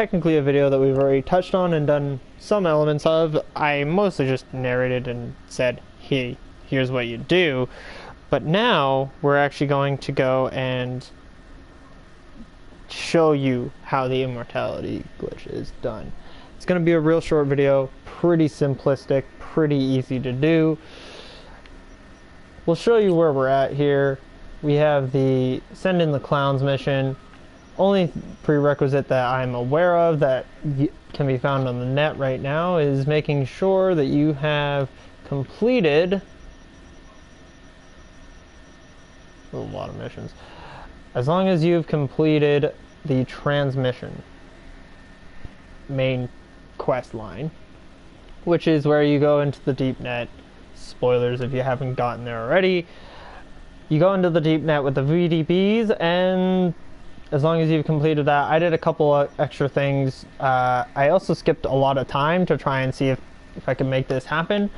technically a video that we've already touched on and done some elements of. I mostly just narrated and said, hey, here's what you do. But now we're actually going to go and show you how the immortality glitch is done. It's going to be a real short video, pretty simplistic, pretty easy to do. We'll show you where we're at here. We have the send in the clowns mission. Only prerequisite that I'm aware of that can be found on the net right now is making sure that you have completed a lot of missions. As long as you've completed the transmission main quest line, which is where you go into the deep net. Spoilers if you haven't gotten there already. You go into the deep net with the VDBs, and as long as you've completed that, I did a couple of extra things. I also skipped a lot of time to try and see if I could make this happen.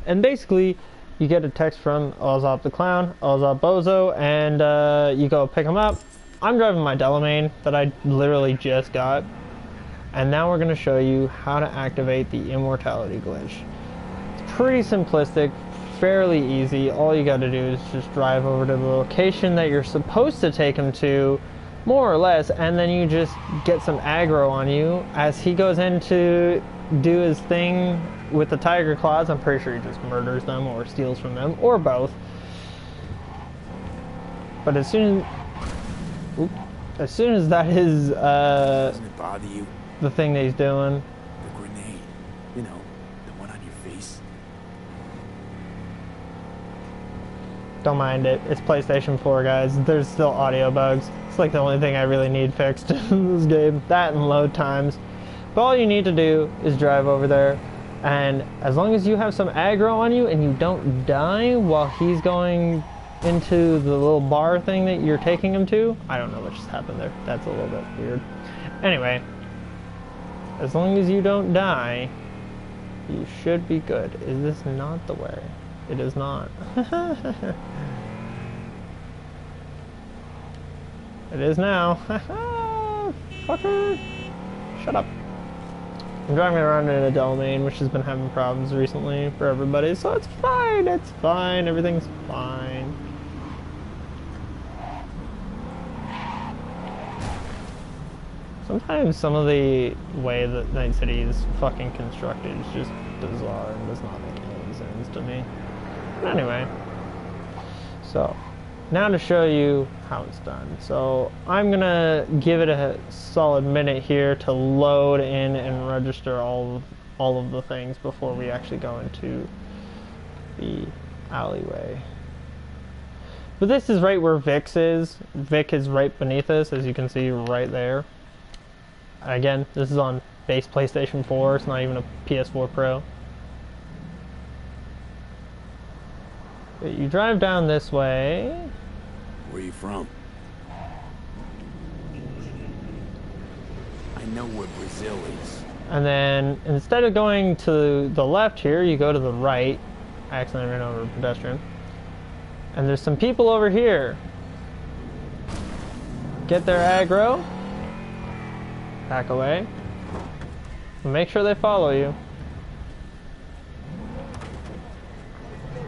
And basically, you get a text from Ozop the Clown, Ozop Bozo, and you go pick him up. I'm driving my Delamain that I literally just got. And now we're going to show you how to activate the immortality glitch. It's pretty simplistic, fairly easy. All you got to do is just drive over to the location that you're supposed to take him to, more or less, and then you just get some aggro on you as he goes in to do his thing with the tiger claws. I'm pretty sure he just murders them or steals from them, or both. But as soon as that is doesn't it bother you? The thing that he's doing. The grenade, you know, the one on your face. Don't mind it. It's PlayStation 4, guys. There's still audio bugs. It's like the only thing I really need fixed in this game. That and load times. But all you need to do is drive over there, and as long as you have some aggro on you and you don't die while he's going into the little bar thing that you're taking him to. I don't know what just happened there. That's a little bit weird. Anyway, as long as you don't die, you should be good. Is this not the way? It is not. It is now. Fucker. Shut up. I'm driving around in a Delamain, which has been having problems recently for everybody, so it's fine. It's fine. Everything's fine. Sometimes some of the way that Night City is fucking constructed is just bizarre and does not make any sense to me. But anyway, so now to show you how it's done. So I'm gonna give it a solid minute here to load in and register all of the things before we actually go into the alleyway. But this is right where Vix is. Vic is right beneath us, as you can see right there. Again, this is on base PlayStation 4, it's not even a PS4 Pro. But you drive down this way. Where are you from? I know where Brazil is. And then, instead of going to the left here, you go to the right. I accidentally ran over a pedestrian. And there's some people over here. Get their aggro. Back away. Make sure they follow you.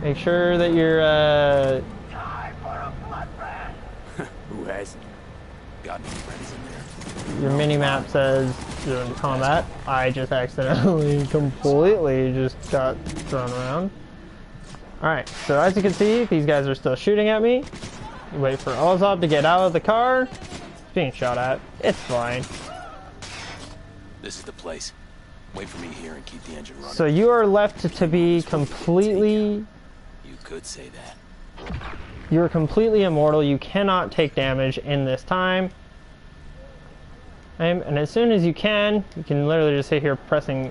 Make sure that you're, Who hasn't? Got any friends in there? your mini-map says you're in combat. I just accidentally completely just got thrown around. Alright, so as you can see, these guys are still shooting at me. You wait for Ozop to get out of the car. He's being shot at. It's fine. This is the place. Wait for me here and keep the engine running. So you are left to be completely... You could say that. You're completely immortal. You cannot take damage in this time. And as soon as you can literally just sit here pressing,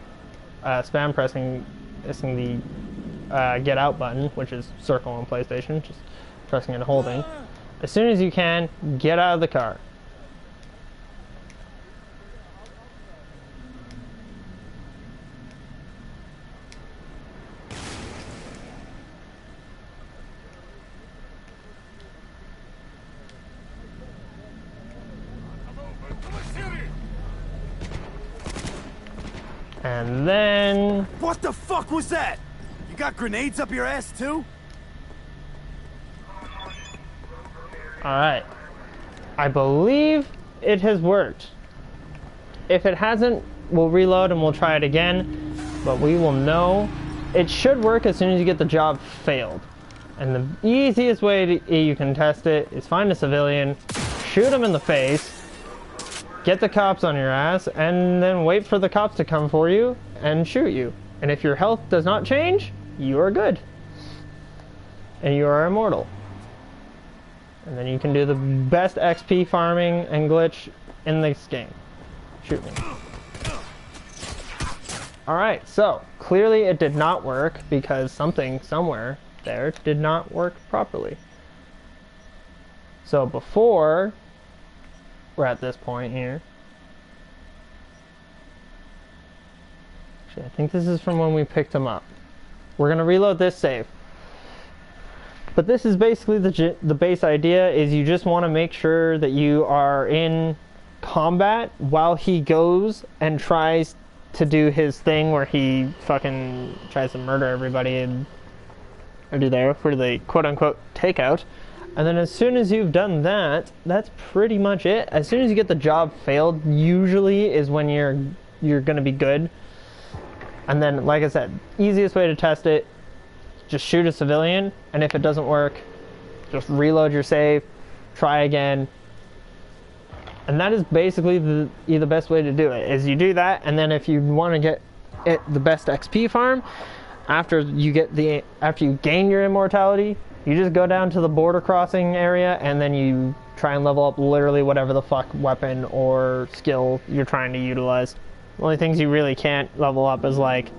spam pressing the get out button, which is circle on PlayStation, just pressing and holding. As soon as you can, get out of the car. And then... What the fuck was that? You got grenades up your ass too? Alright. I believe it has worked. If it hasn't, we'll reload and we'll try it again. But we will know. It should work as soon as you get the job failed. And the easiest way you can test it is find a civilian, shoot him in the face, get the cops on your ass, and then wait for the cops to come for you and shoot you. And if your health does not change, you are good. And you are immortal. And then you can do the best XP farming and glitch in this game. Shoot me. Alright, so clearly it did not work because something somewhere there did not work properly. So before we're at this point here, actually I think this is from when we picked him up. We're gonna reload this save. But this is basically the base idea is you just want to make sure that you are in combat while he goes and tries to do his thing where he fucking tries to murder everybody and or do there for the quote-unquote takeout. And then as soon as you've done that, that's pretty much it. As soon as you get the job failed, usually is when you're gonna be good. And then, like I said, easiest way to test it, just shoot a civilian, and if it doesn't work, just reload your save, try again. And that is basically the best way to do it, is you do that, and then if you want to get it the best XP farm, after you gain your immortality, you just go down to the border crossing area and then you try and level up literally whatever the fuck weapon or skill you're trying to utilize. The only things you really can't level up is like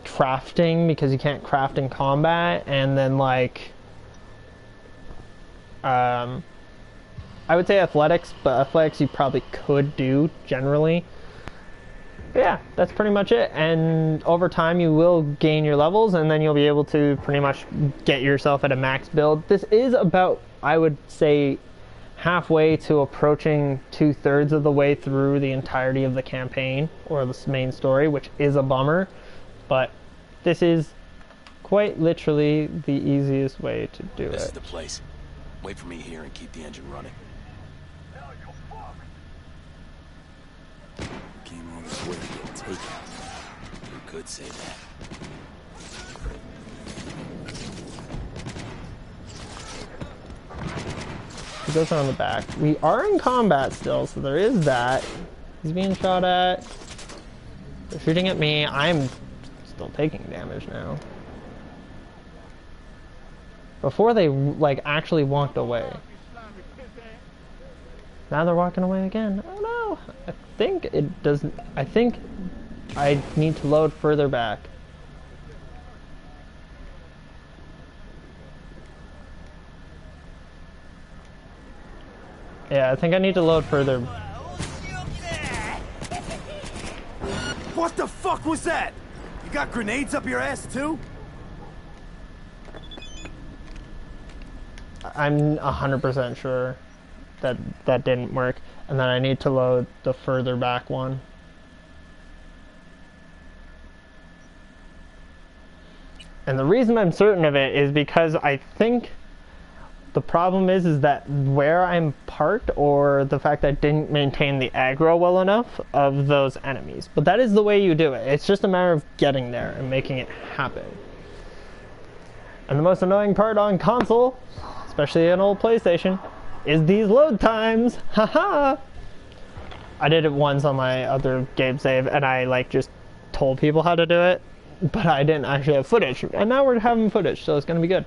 crafting, because you can't craft in combat, and then like I would say athletics, but athletics you probably could do generally. But yeah, that's pretty much it. And over time you will gain your levels, and then you'll be able to pretty much get yourself at a max build. This is about, I would say, halfway to approaching 2/3 of the way through the entirety of the campaign, or the main story, which is a bummer. But this is quite literally the easiest way to do it. This is the place. Wait for me here and keep the engine running. Came all this way to get takeout. You could say that. He goes around the back. We are in combat still, so there is that. He's being shot at. They're shooting at me. I'm still taking damage now. Before they like actually walked away. Now they're walking away again. Oh no! I think it doesn't. I think I need to load further back. Yeah, I think I need to load further. What the fuck was that? You got grenades up your ass too? I'm 100% sure that that didn't work, and then I need to load the further back one. And the reason I'm certain of it is because I think the problem is that where I'm parked, or the fact that I didn't maintain the aggro well enough of those enemies. But that is the way you do it. It's just a matter of getting there and making it happen. And the most annoying part on console, especially an old PlayStation, is these load times. Haha! I did it once on my other game save, and I like just told people how to do it, but I didn't actually have footage. And now we're having footage, so it's gonna be good.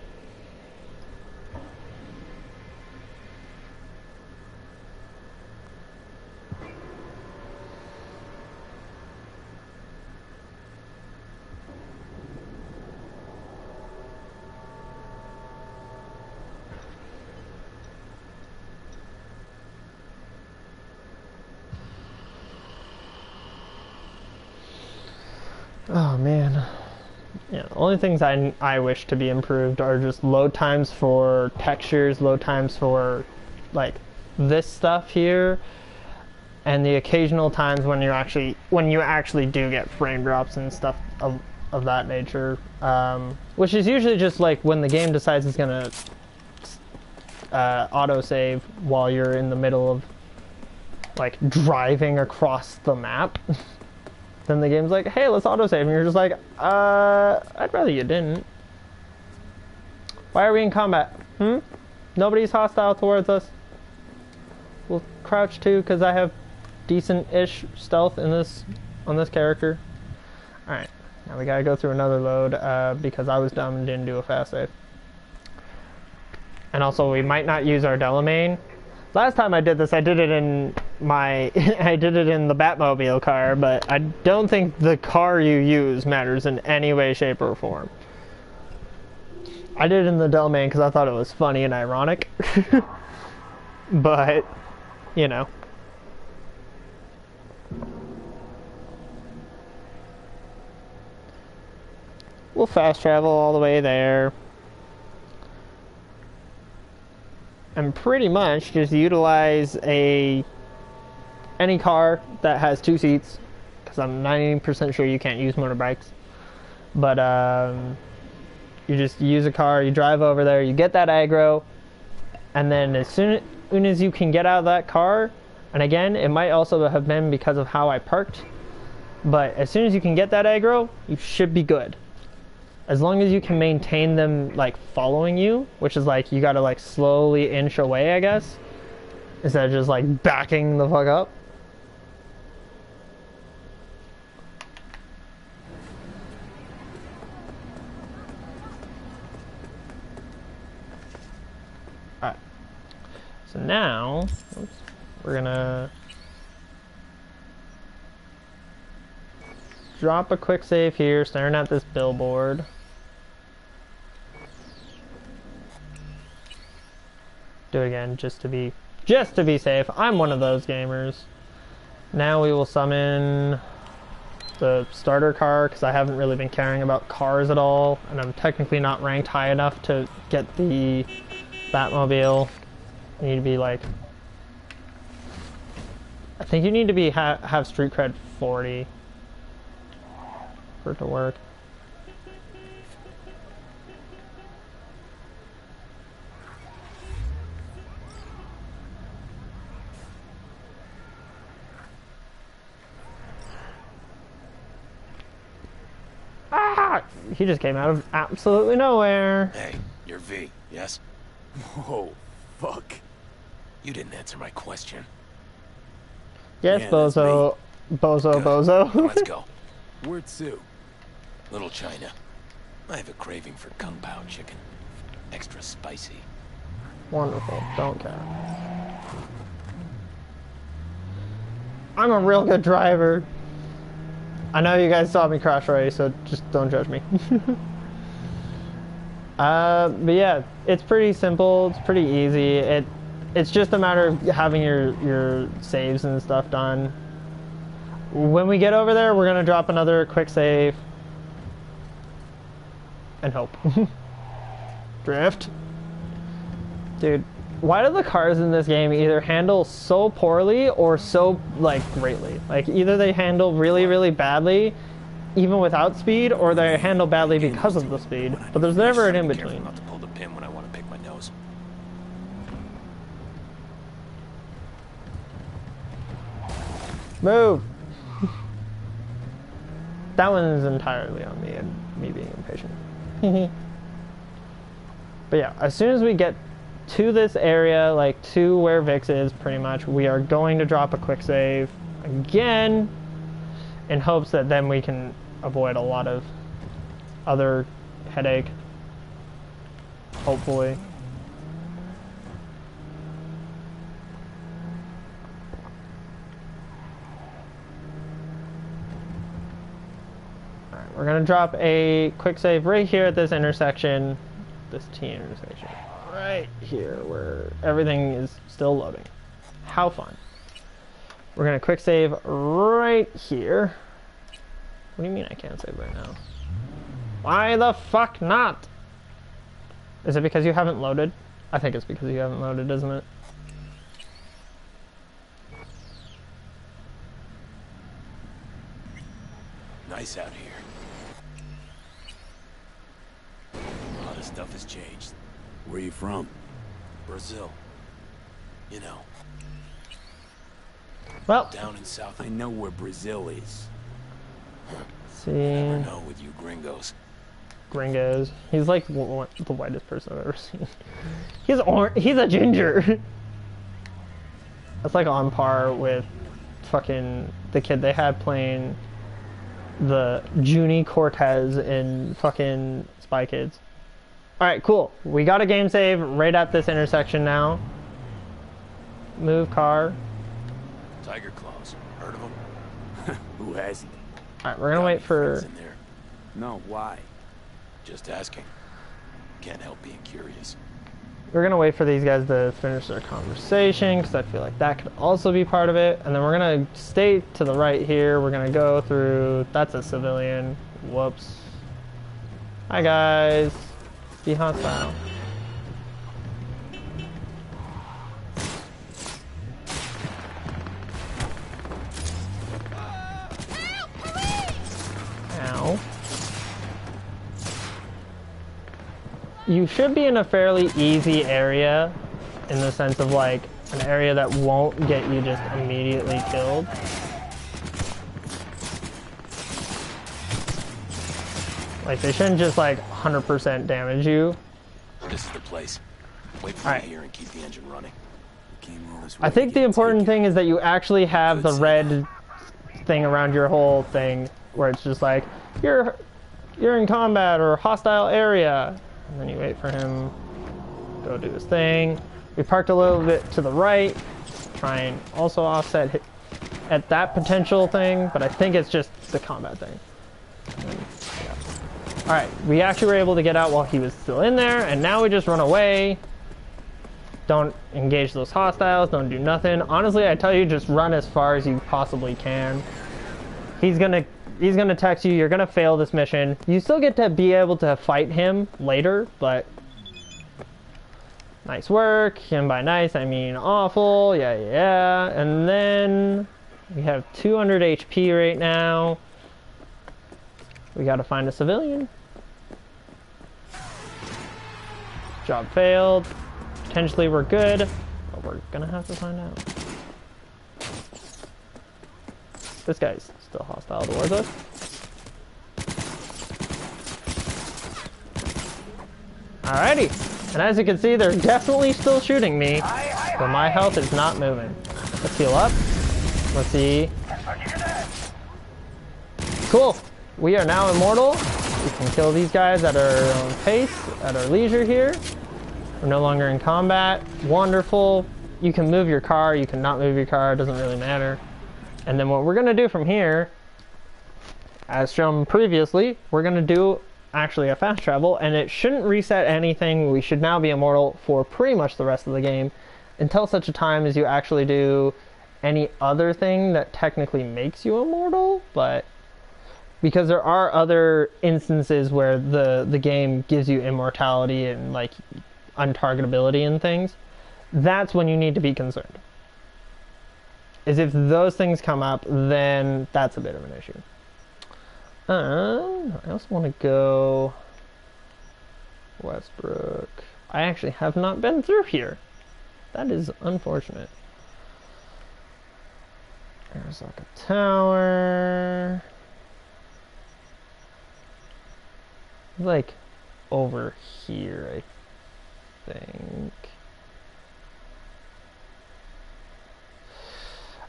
Oh man. Yeah, the only things I wish to be improved are just load times for textures, load times for like this stuff here, and the occasional times when you actually do get frame drops and stuff of that nature, which is usually just like when the game decides it's gonna autosave while you're in the middle of like driving across the map. Then the game's like, hey, let's autosave, and you're just like, I'd rather you didn't. Why are we in combat? Nobody's hostile towards us. We'll crouch too, because I have decent-ish stealth in on this character. Alright, now we gotta go through another load, because I was dumb and didn't do a fast save. And also, we might not use our Delamain. Last time I did this, I did it in I did it in the Batmobile car, but I don't think the car you use matters in any way, shape, or form. I did it in the Delamain because I thought it was funny and ironic. But, you know. We'll fast travel all the way there. And pretty much just utilize any car that has 2 seats, because I'm 90% sure you can't use motorbikes. But you just use a car, you drive over there, you get that aggro, and then as soon as you can get out of that car, and again, it might also have been because of how I parked, but as soon as you can get that aggro, you should be good. As long as you can maintain them like following you, which is like you gotta like slowly inch away, I guess, instead of just like backing the fuck up. Alright. So now, we're gonna drop a quick save here, staring at this billboard. Do it again just to be safe. I'm one of those gamers. Now we will summon the starter car, because I haven't really been caring about cars at all, and I'm technically not ranked high enough to get the Batmobile. You need to be like, I think you need to be have street cred 40 for it to work. He just came out of absolutely nowhere. Hey, you're V, yes? Whoa, fuck. You didn't answer my question. Yes, Yeah, that's Bozo. Bozo, Good. Bozo. Let's go. Where to? Little China. I have a craving for kung pao chicken. Extra spicy. Wonderful. Don't care. I'm a real good driver. I know you guys saw me crash already, so just don't judge me. But yeah, it's pretty simple. It's pretty easy. It's just a matter of having your saves and stuff done. When we get over there, we're gonna drop another quick save and hope. Drift. Dude, why do the cars in this game either handle so poorly or so like greatly? Like either they handle really, really badly even without speed, or they handle badly because of the speed. But there's never an in between. Not to pull the pin when I want to pick my nose. Move. That one is entirely on me and me being impatient. But yeah, as soon as we get to this area, like to where Vix is, pretty much, we are going to drop a quick save again in hopes that then we can avoid a lot of other headache, hopefully. Alright, we're gonna drop a quick save right here at this intersection, this T intersection. Right here where everything is still loading. How fun. We're gonna quick save right here. What do you mean I can't save right now? Why the fuck not? Is it because you haven't loaded? I think it's because you haven't loaded, isn't it? nice out here. A lot of stuff has changed. Where you from? Brazil. You know, Well, down in South. I know where Brazil is. see, Never know with you gringos. gringos. He's like the whitest person I've ever seen. He's a ginger. That's like on par with fucking the kid they had playing the Junie Cortez in fucking Spy Kids. Alright, cool. We got a game save right at this intersection now. Move car. Tiger claws. Heard of them? Who hasn't? Alright, we're gonna wait for... In there. No, why? Just asking. Can't help being curious. We're gonna wait for these guys to finish their conversation because I feel like that could also be part of it. And then we're gonna stay to the right here. We're gonna go through... That's a civilian. Whoops. Hi guys. Be hostile. Ow. You should be in a fairly easy area in the sense of like an area that won't get you just immediately killed. Like they shouldn't just like 100% damage you. This is the place. Wait for Alright. me here and keep the engine running. Came all this way I to think the get important taken. thing is that you actually have the Good red thing around your whole thing where it's just like you're in combat or hostile area, and then you wait for him to go do his thing. We parked a little bit to the right, try and also offset at that potential thing, but I think it's just the combat thing. Alright, we actually were able to get out while he was still in there, and now we just run away. Don't engage those hostiles, don't do nothing. Honestly, I tell you, just run as far as you possibly can. He's gonna text you, you're gonna fail this mission. You still get to be able to fight him later, but... Nice work, and by nice I mean awful, yeah. And then we have 200 HP right now. We gotta find a civilian. Job failed. Potentially we're good, but we're gonna have to find out. This guy's still hostile towards us. Alrighty, and as you can see, they're definitely still shooting me, but my health is not moving. Let's heal up. Let's see. Cool. We are now immortal. We can kill these guys at our own pace, at our leisure here. We're no longer in combat. Wonderful. You can move your car, you can not move your car, it doesn't really matter. And then what we're gonna do from here, as shown previously, we're gonna do actually a fast travel, and it shouldn't reset anything. We should now be immortal for pretty much the rest of the game, until such a time as you actually do any other thing that technically makes you immortal, but because there are other instances where the game gives you immortality and like untargetability and things, that's when you need to be concerned. Is if those things come up, then that's a bit of an issue. I also want to go Westbrook. I actually have not been through here. That is unfortunate. Arasaka Tower. Like over here, I think.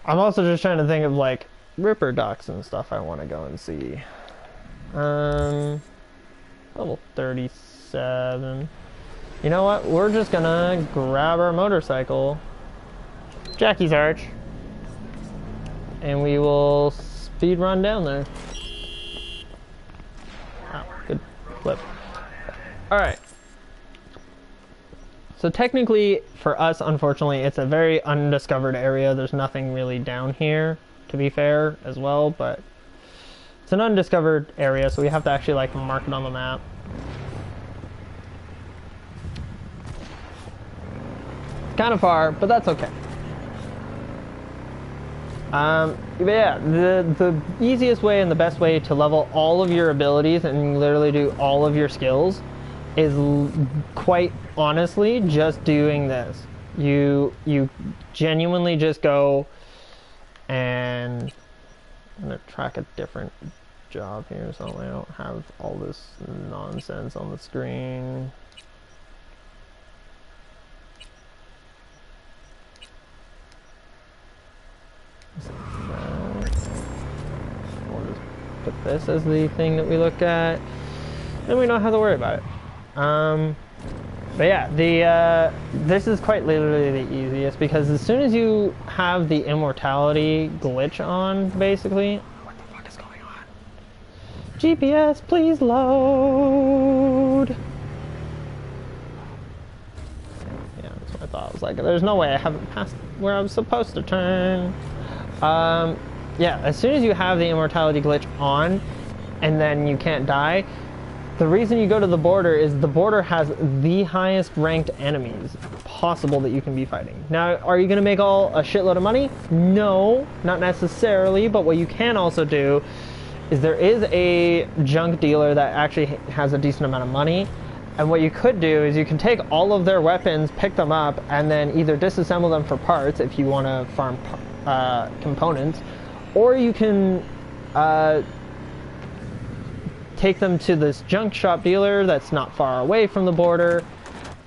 I'm also just trying to think of like Ripper docks and stuff I want to go and see. Level 37. You know what? We're just gonna grab our motorcycle, Jackie's Arch, and we will speed run down there. Wow, good flip. Alright. So technically, for us, unfortunately, it's a very undiscovered area. There's nothing really down here, to be fair, as well, but it's an undiscovered area, so we have to actually, like, mark it on the map. Kind of far, but that's okay. But yeah, the easiest way and the best way to level all of your abilities and literally do all of your skills is quite honestly just doing this. You genuinely just go and I'm gonna track a different job here so I don't have all this nonsense on the screen. We'll just put this as the thing that we look at, and we don't have to worry about it. But yeah, this is quite literally the easiest because as soon as you have the immortality glitch on, basically, what the fuck is going on? GPS, please load. Yeah, that's what I thought. I was like, there's no way I haven't passed where I was supposed to turn. Yeah, as soon as you have the immortality glitch on, and then you can't die. The reason you go to the border is the border has the highest ranked enemies possible that you can be fighting. Now, are you going to make a shitload of money? No, not necessarily, but what you can also do is there is a junk dealer that actually has a decent amount of money, and what you could do is you can take all of their weapons, pick them up, and then either disassemble them for parts if you want to farm components, or you can take them to this junk shop dealer that's not far away from the border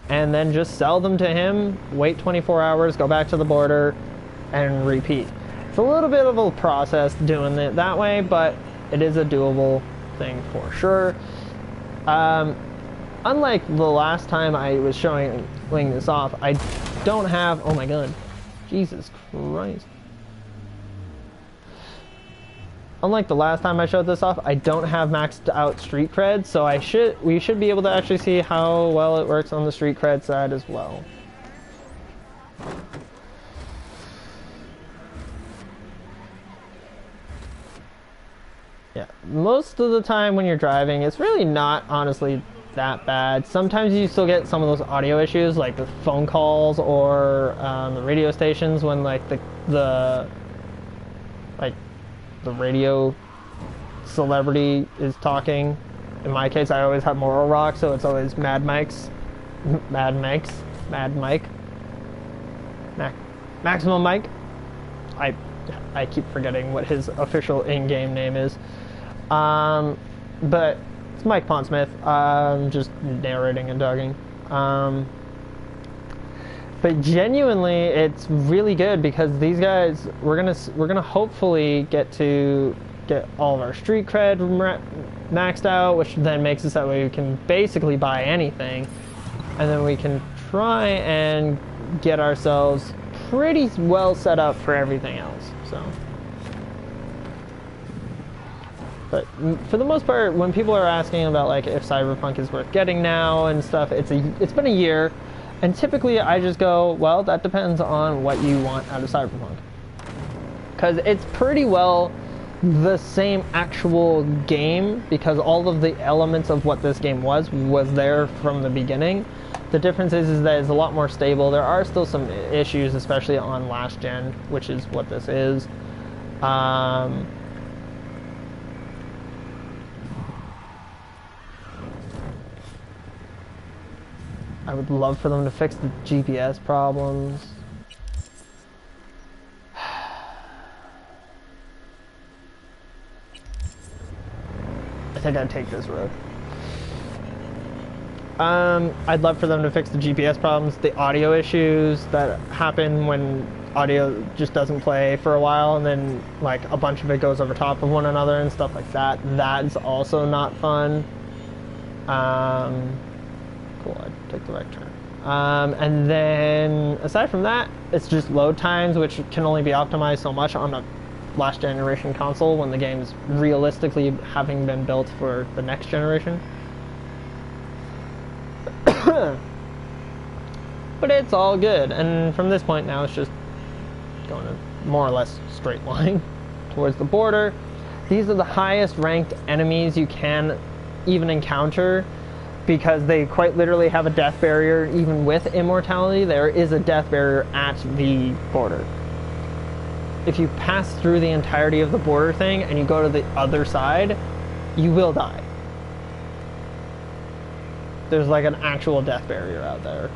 and then just sell them to him, wait 24 hours, go back to the border, and repeat. It's a little bit of a process doing it that way, but it is a doable thing for sure. Unlike the last time I was showing this off, I don't have, oh my god, Jesus Christ. Unlike the last time I showed this off, I don't have maxed out street cred, so we should be able to actually see how well it works on the street cred side as well. Yeah, most of the time when you're driving, it's really not honestly that bad. Sometimes you still get some of those audio issues, like the phone calls or the radio stations when like the radio celebrity is talking. In my case, I always have Moral Rock, so it's always Mad Mike, Maximum Mike. I keep forgetting what his official in-game name is, but it's Mike Pondsmith. Just narrating and talking. But genuinely, it's really good because these guys, we're gonna hopefully get all of our street cred maxed out, which then makes it that way we can basically buy anything, and then we can try and get ourselves pretty well set up for everything else. So, but for the most part, when people are asking about like if Cyberpunk is worth getting now and stuff, it's been a year. And typically I just go, well, that depends on what you want out of Cyberpunk. Because it's pretty well the same actual game, because all of the elements of what this game was there from the beginning. The difference is that it's a lot more stable. There are still some issues, especially on last gen, which is what this is. I would love for them to fix the GPS problems. I think I'd take this road. I'd love for them to fix the GPS problems, the audio issues that happen when audio just doesn't play for a while and then like a bunch of it goes over top of one another and stuff like that. That's also not fun. Cool, I took the right turn. And then, aside from that, it's just load times, which can only be optimized so much on a last generation console when the game's realistically having been built for the next generation. But it's all good, and from this point now it's just going a more or less straight line towards the border. These are the highest ranked enemies you can even encounter, because they quite literally have a death barrier. Even with immortality, there is a death barrier at the border. if you pass through the entirety of the border thing and you go to the other side, you will die. There's like an actual death barrier out there.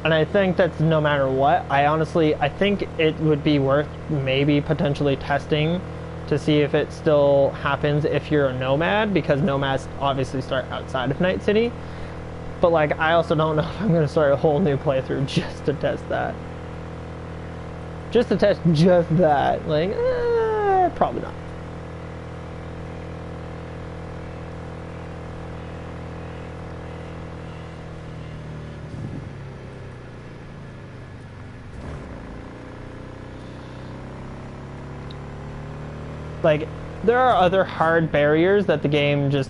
And I think that's no matter what. I think it would be worth maybe potentially testing to see if it still happens if you're a nomad, because nomads obviously start outside of Night City. But like, I also don't know if I'm going to start a whole new playthrough just to test that. Just to test just that. Like, probably not. Like, there are other hard barriers that the game just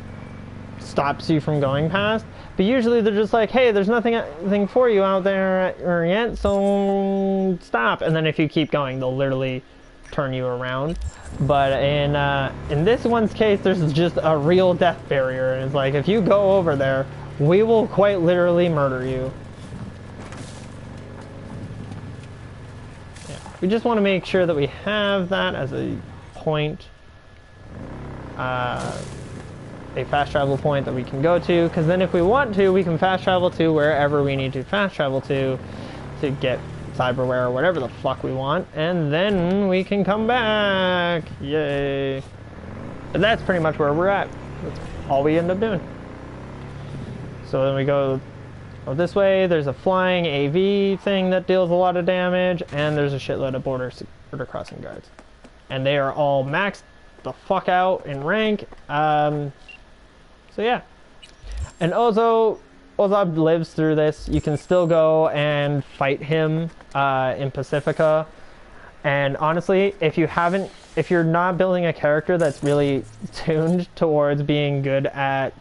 stops you from going past, but usually they're just like, hey, there's nothing for you out there yet, so stop. And then if you keep going, they'll literally turn you around. But in this one's case, there's just a real death barrier, and it's like, if you go over there, we will quite literally murder you. Yeah. We just want to make sure that we have that as a point, a fast travel point that we can go to, because then if we want to, we can fast travel to wherever we need to fast travel to get cyberware or whatever the fuck we want, and then we can come back. Yay. And that's pretty much where we're at. That's all we end up doing. So then we go this way. There's a flying AV thing that deals a lot of damage, and there's a shitload of border crossing guards. And they are all maxed the fuck out in rank. So yeah. And Ozob lives through this. You can still go and fight him in Pacifica. And honestly, if you're not building a character that's really tuned towards being good at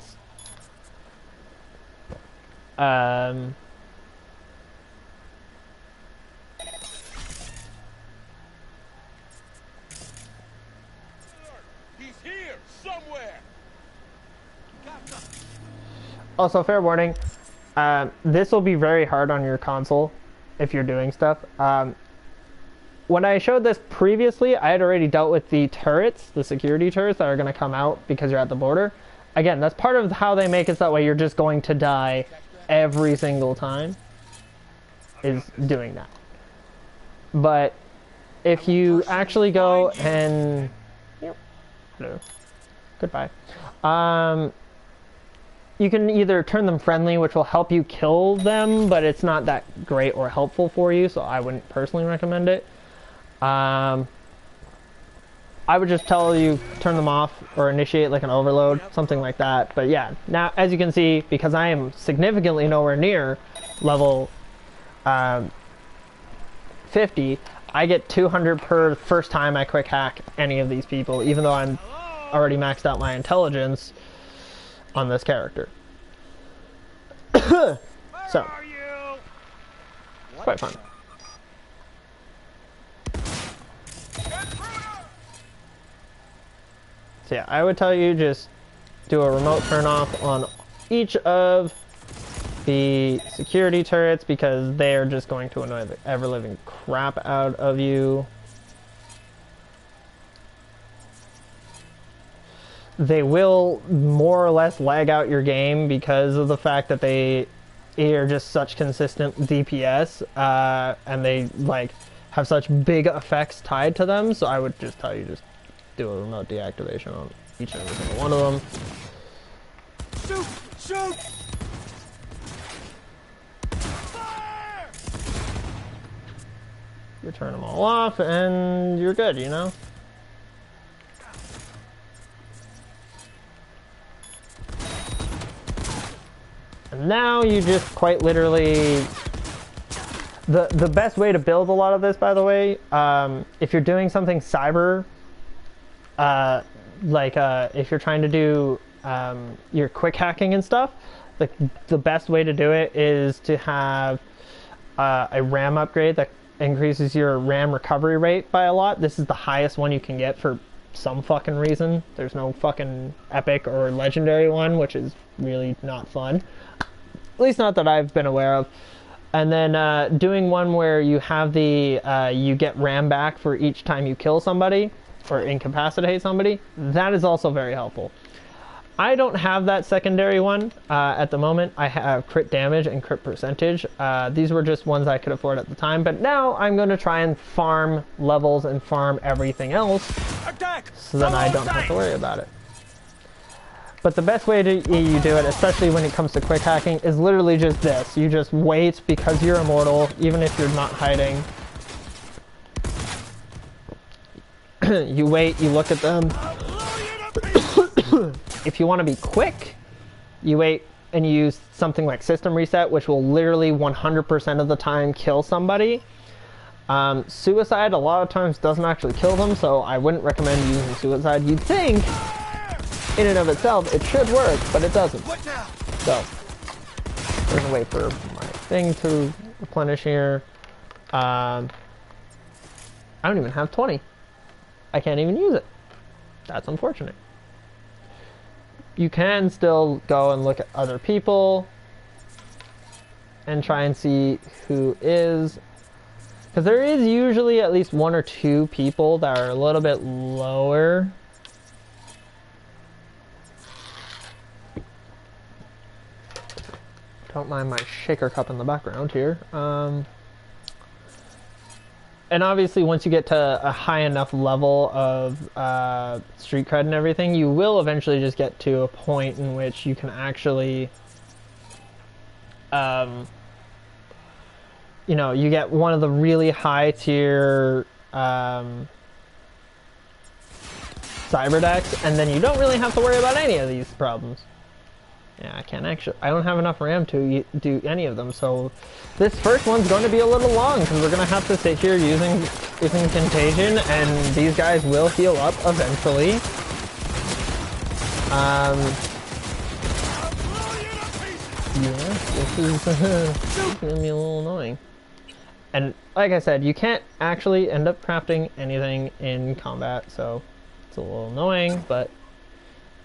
also, fair warning, this will be very hard on your console if you're doing stuff. When I showed this previously, I had already dealt with the turrets, the security turrets that are going to come out because you're at the border. Again, that's part of how they make it so that way you're just going to die every single time, is doing that. But if you actually go and... Hello. Goodbye. You can either turn them friendly, which will help you kill them, but it's not that great or helpful for you, so I wouldn't personally recommend it. I would just tell you turn them off or initiate like an overload, something like that. But yeah, now as you can see, because I am significantly nowhere near level 50, I get 200 per first time I quick hack any of these people, even though I'm already maxed out my intelligence on this character. So, it's quite fun. So yeah, I would tell you just do a remote turn off on each of the security turrets, because they are just going to annoy the ever-living crap out of you. They will more or less lag out your game because of the fact that they are just such consistent DPS, and they like have such big effects tied to them. So I would just tell you just do a remote deactivation on each and every single one of them. Shoot! Shoot! Fire! You turn them all off and you're good, you know? And now you just quite literally... The best way to build a lot of this, by the way, if you're doing something cyber, if you're trying to do your quick hacking and stuff, the best way to do it is to have a RAM upgrade that increases your RAM recovery rate by a lot. This is the highest one you can get for some fucking reason. There's no fucking epic or legendary one, which is really not fun. At least not that I've been aware of. And then doing one where you have the you get RAM back for each time you kill somebody or incapacitate somebody, that is also very helpful. I don't have that secondary one at the moment. I have crit damage and crit percentage. These were just ones I could afford at the time, but now I'm going to try and farm levels and farm everything else so then I don't have to worry about it. But the best way you do it, especially when it comes to quick hacking, is literally just this. You just wait because you're immortal, even if you're not hiding. You wait, you look at them. If you want to be quick, you wait and you use something like system reset, which will literally 100% of the time kill somebody. Suicide a lot of times doesn't actually kill them, so I wouldn't recommend using suicide. You'd think, in and of itself, it should work, but it doesn't. So, I'm gonna wait for my thing to replenish here. I don't even have 20. I can't even use it. That's unfortunate. You can still go and look at other people and try and see who is, because there is usually at least 1 or 2 people that are a little bit lower. Don't mind my shaker cup in the background here. And obviously once you get to a high enough level of street cred and everything, you will eventually just get to a point in which you can actually, you know, you get one of the really high tier cyber decks, and then you don't really have to worry about any of these problems. Yeah, I don't have enough RAM to do any of them, so this first one's going to be a little long, because we're going to have to sit here using Contagion, and these guys will heal up eventually. Yeah, this is going to be a little annoying. And like I said, you can't actually end up crafting anything in combat, so it's a little annoying, but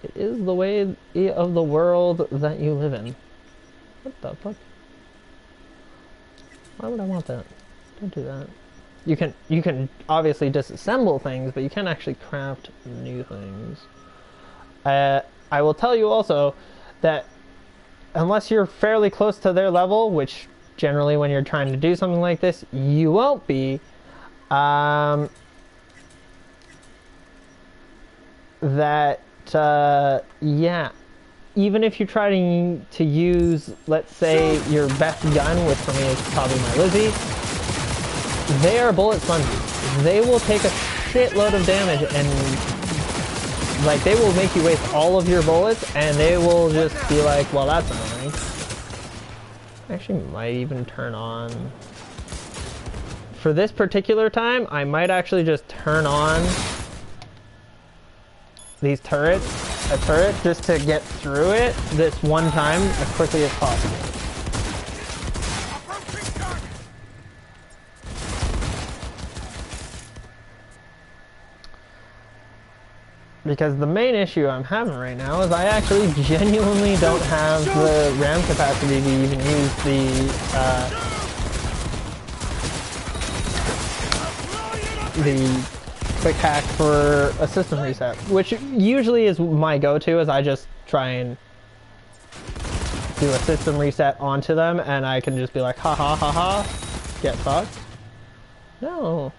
it is the way of the world that you live in. What the fuck? Why would I want that? Don't do that. You can obviously disassemble things, but you can't actually craft new things. I will tell you also that unless you're fairly close to their level, which generally when you're trying to do something like this, you won't be, yeah, even if you're trying to use, let's say, your best gun, which for me is probably my Lizzie, they are bullet sponges. They will take a shitload of damage, and like they will make you waste all of your bullets, and they will just be like, well, that's annoying. I actually might even turn on, for this particular time, I might actually just turn on these turrets, a turret, just to get through it this one time as quickly as possible. Because the main issue I'm having right now is I actually genuinely don't have the RAM capacity to even use the quick hack for a system reset, which usually is my go-to, is I just try and do a system reset onto them, and I can just be like, ha ha ha ha, get fucked. No.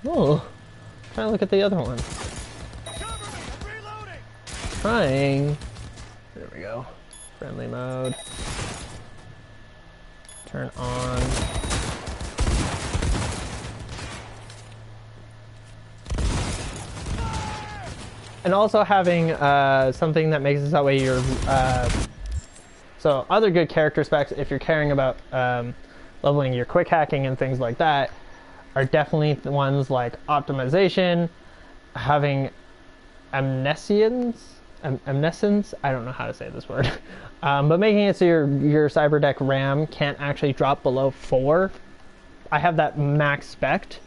Oh. Try to look at the other one. Trying. There we go. Friendly mode. Turn on. And also having something that makes it that way you're... so other good character specs, if you're caring about leveling your quick hacking and things like that, are definitely the ones like optimization, having amnescience, I don't know how to say this word, but making it so your cyber deck RAM can't actually drop below 4. I have that max spec'd.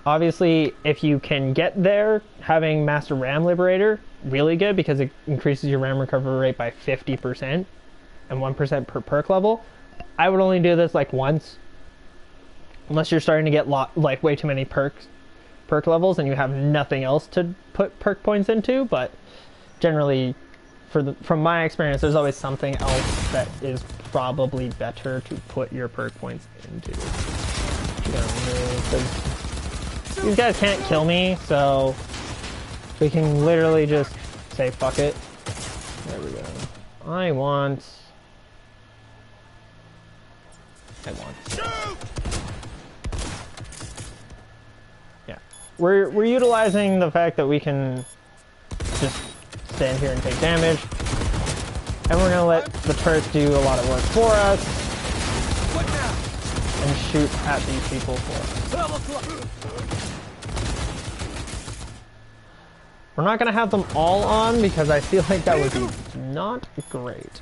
Obviously, if you can get there, having Master RAM Liberator, really good, because it increases your RAM recovery rate by 50% and 1% per perk level. I would only do this like once, unless you're starting to get like way too many perk levels and you have nothing else to put perk points into. But generally, from my experience, there's always something else that is probably better to put your perk points into. These guys can't kill me, so we can literally just say fuck it. There we go. I want. Yeah, we're utilizing the fact that we can just stand here and take damage, and we're gonna let the turrets do a lot of work for us and shoot at these people for us. We're not gonna have them all on because I feel like that would be not great.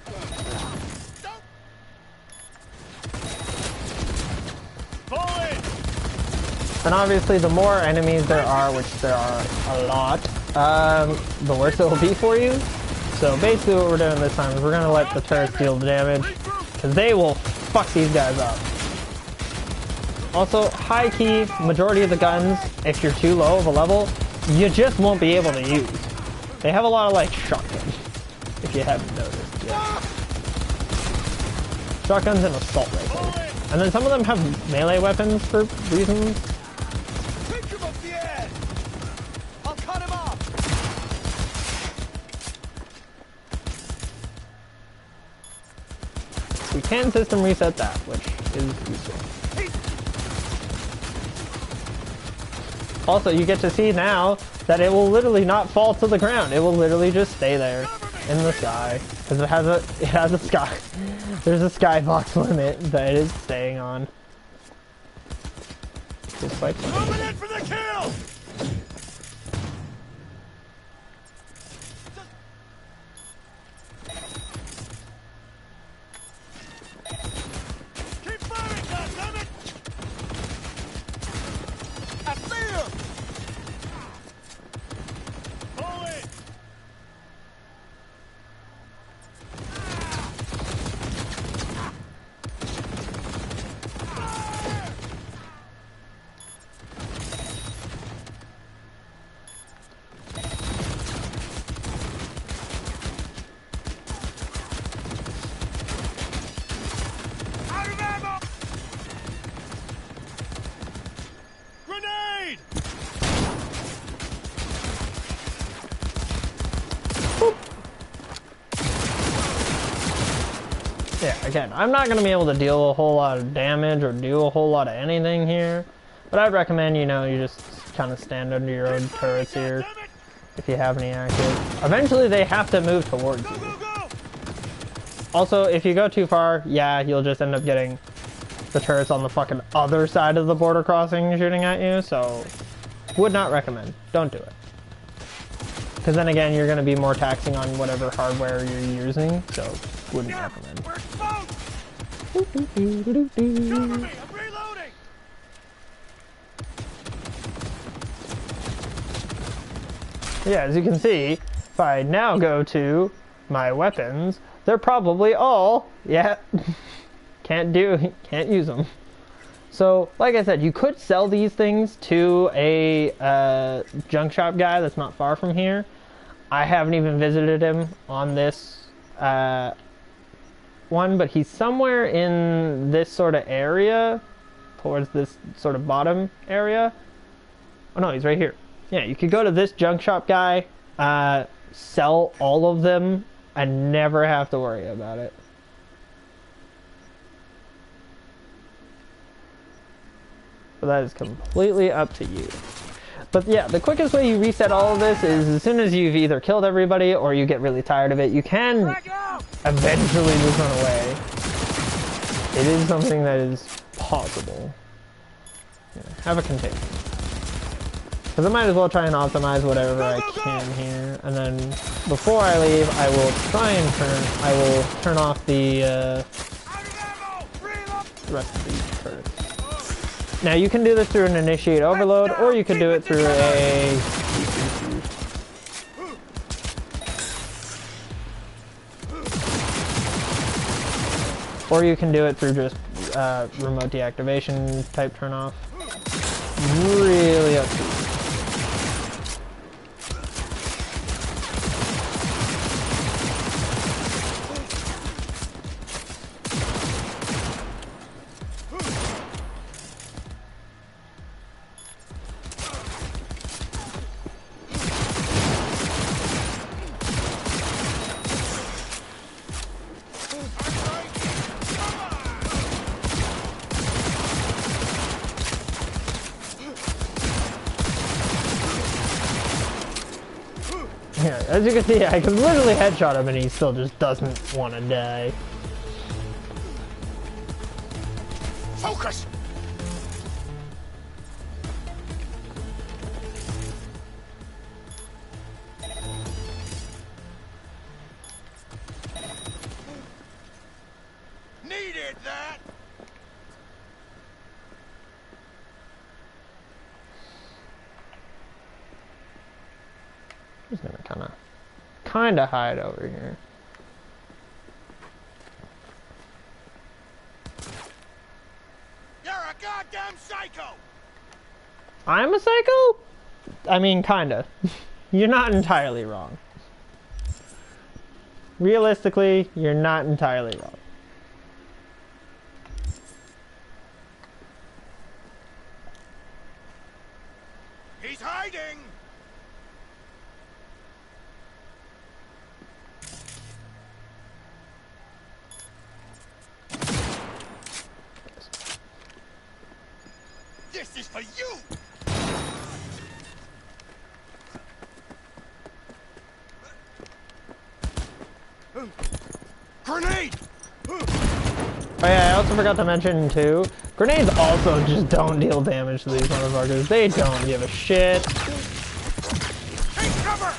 And obviously the more enemies there are, which there are a lot, the worse it will be for you. So basically what we're doing this time is we're gonna let the turrets deal the damage, because they will fuck these guys up. Also, high key, majority of the guns, if you're too low of a level, you just won't be able to use. They have a lot of like shotguns, if you haven't noticed yet. Shotguns and assault rifles. And then some of them have melee weapons for reasons. We can system reset that, which is useful. Also, you get to see now that it will literally not fall to the ground. It will literally just stay there in the sky, because it has a sky. There's a skybox limit that it is staying on. Just like coming in for the kill. Keep firing, goddammit! I see him. Forward. Yeah, again, I'm not going to be able to deal a whole lot of damage or do a whole lot of anything here, but I'd recommend, you just kind of stand under your own turrets here if you have any active. Eventually they have to move towards you. Also, if you go too far, yeah, you'll just end up getting the turrets on the fucking other side of the border crossing shooting at you, so would not recommend. Don't do it. Because then again, you're going to be more taxing on whatever hardware you're using, so wouldn't recommend. Yeah, as you can see, if I now go to my weapons, they're probably all, yeah, can't use them. So, like I said, you could sell these things to a junk shop guy that's not far from here. I haven't even visited him on this one, but he's somewhere in this sort of area, towards this sort of bottom area. Oh no, he's right here. Yeah, you could go to this junk shop guy, sell all of them, and never have to worry about it. But that is completely up to you. But yeah, the quickest way you reset all of this is as soon as you've either killed everybody or you get really tired of it, you can eventually just run away. It is something that is possible. Yeah, have a container. Because I might as well try and optimize whatever I can here. And then before I leave, I will try and turn off the rest of these turrets. Now you can do this through an initiate overload, or you could do it through a... Or you can do it through just remote deactivation type turn off. Really up to you. Yeah, as you can see, I can literally headshot him and he still just doesn't want to die. Focus! Needed that! Just gonna kinda hide over here. You're a goddamn psycho! I'm a psycho? I mean, kinda. You're not entirely wrong. Realistically, you're not entirely wrong. He's hiding! This is for you! Grenade! Oh yeah, I also forgot to mention too, grenades also just don't deal damage to these motherfuckers. They don't give a shit. Take cover!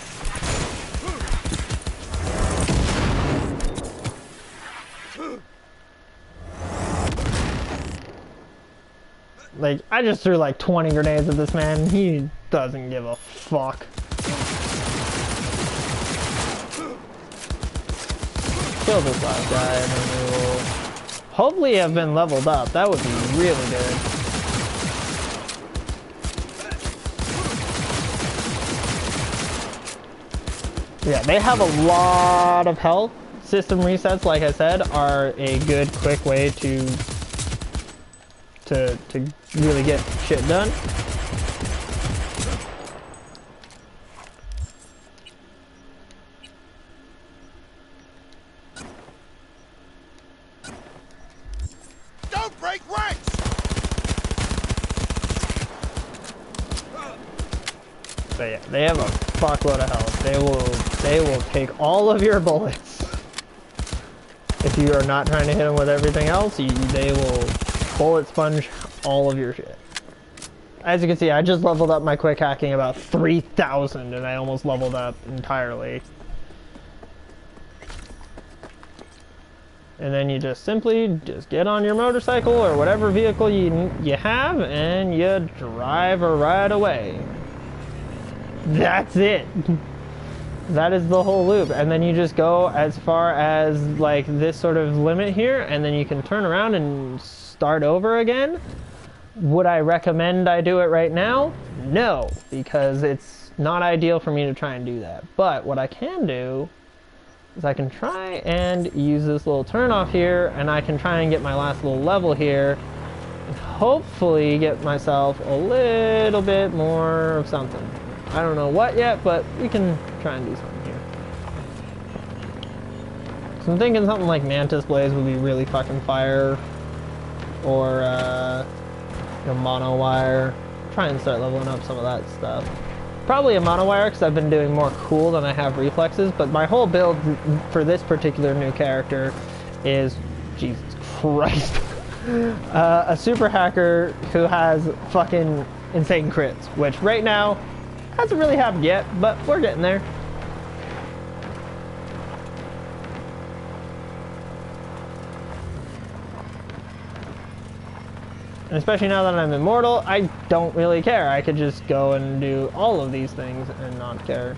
Like, I just threw like 20 grenades at this man. He doesn't give a fuck. Kill this last guy and then we will hopefully have been leveled up. That would be really good. Yeah, they have a lot of health. System resets, like I said, are a good, quick way to really get shit done. Don't break ranks! But yeah, they have a fuckload of health. They will take all of your bullets. If you are not trying to hit them with everything else, they will bullet sponge all of your shit. As you can see, I just leveled up my quick hacking about 3,000 and I almost leveled up entirely. And then you just simply get on your motorcycle or whatever vehicle you have and you drive right away. That's it. That is the whole loop. And then you just go as far as like this sort of limit here and then you can turn around and start over again. Would I recommend I do it right now? No, because it's not ideal for me to try and do that. But what I can do is I can try and use this little turn off here and I can try and get my last little level here and hopefully get myself a little bit more of something. I don't know what yet, but we can try and do something here. So I'm thinking something like Mantis Blaze would be really fucking fire. Or mono wire. Try and start leveling up some of that stuff. Probably a mono wire because I've been doing more cool than I have reflexes, but my whole build for this particular new character is, Jesus Christ, a super hacker who has fucking insane crits, which right now hasn't really happened yet, but we're getting there. And especially now that I'm immortal, I don't really care. I could just go and do all of these things and not care.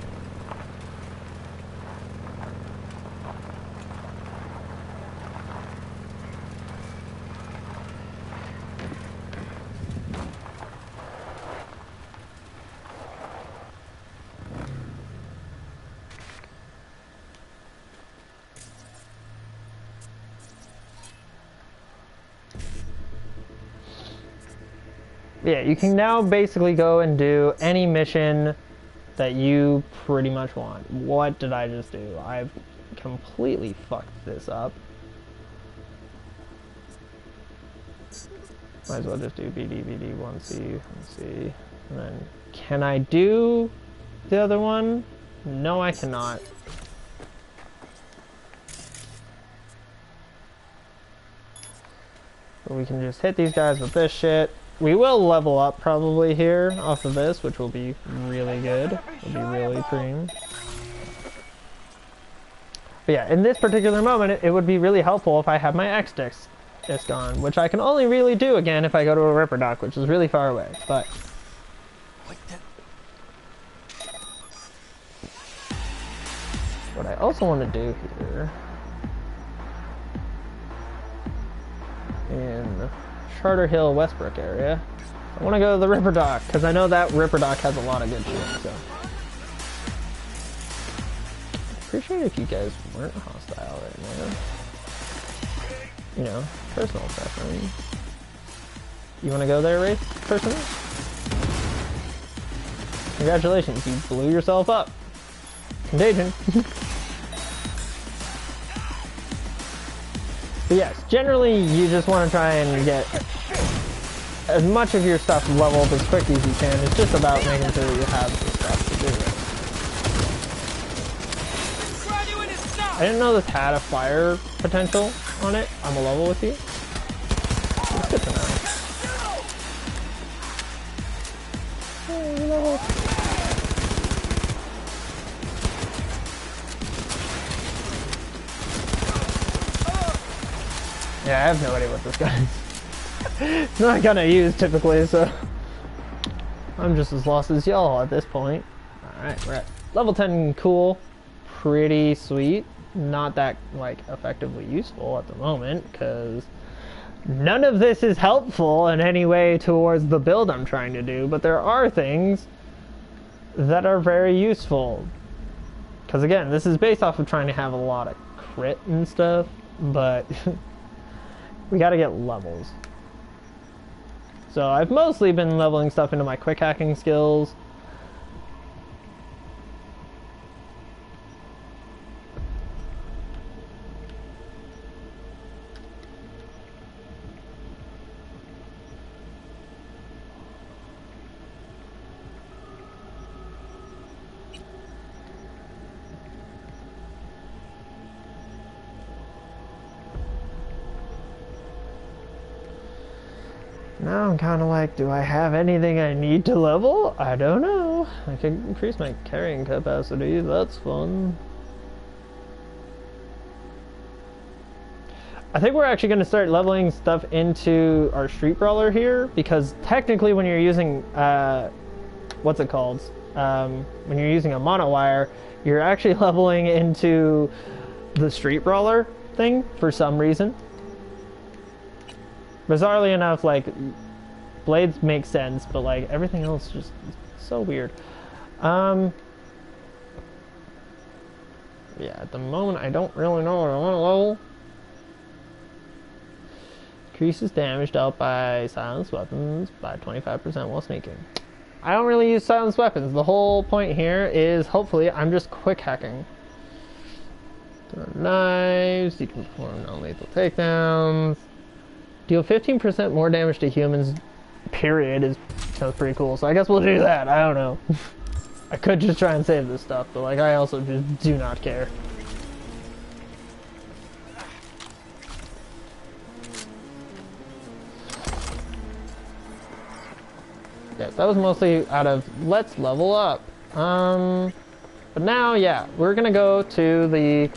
Yeah, you can now basically go and do any mission that you pretty much want. What did I just do? I've completely fucked this up. Might as well just do BD, BD, 1C, 1C. And then, can I do the other one? No, I cannot. But we can just hit these guys with this shit. We will level up probably here off of this, which will be really good. It'll be really cream. But yeah, in this particular moment, it would be really helpful if I had my X-Disc on, which I can only really do again if I go to a Ripper Dock, which is really far away. But what I also want to do here in Charter Hill, Westbrook area, I want to go to the Ripper Dock because I know that Ripper Dock has a lot of good shit. So appreciate if you guys weren't hostile right now. You know, personal preference. You want to go there, Wraith? Personally? Congratulations, you blew yourself up. Contagion. But yes, generally you just want to try and get as much of your stuff leveled as quick as you can. It's just about making sure that you have the stuff to do it. I didn't know this had a fire potential on it. I'm a level with you. It's good to know. Yeah, I have no idea what this guy is. It's not a gun I use typically, so I'm just as lost as y'all at this point. Alright, we're at level 10 cool. Pretty sweet. Not that, like, effectively useful at the moment, because none of this is helpful in any way towards the build I'm trying to do, but there are things that are very useful. Because again, this is based off of trying to have a lot of crit and stuff, but we gotta get levels. So I've mostly been leveling stuff into my quick hacking skills. Now I'm kind of like, do I have anything I need to level? I don't know. I can increase my carrying capacity. That's fun. I think we're actually going to start leveling stuff into our Street Brawler here, because technically when you're using, what's it called? When you're using a monowire, you're actually leveling into the Street Brawler thing for some reason. Bizarrely enough, like, blades make sense, but like everything else just so weird. Yeah, at the moment I don't really know what I want to level. Increases damage dealt by silenced weapons by 25% while sneaking. I don't really use silenced weapons. The whole point here is hopefully I'm just quick hacking. Knives, you can perform non-lethal takedowns. Deal 15% more damage to humans, period, sounds pretty cool. So I guess we'll do that. I don't know. I could just try and save this stuff, but like I also just do not care. Yes, that was mostly out of let's level up. But now, yeah, we're gonna go to the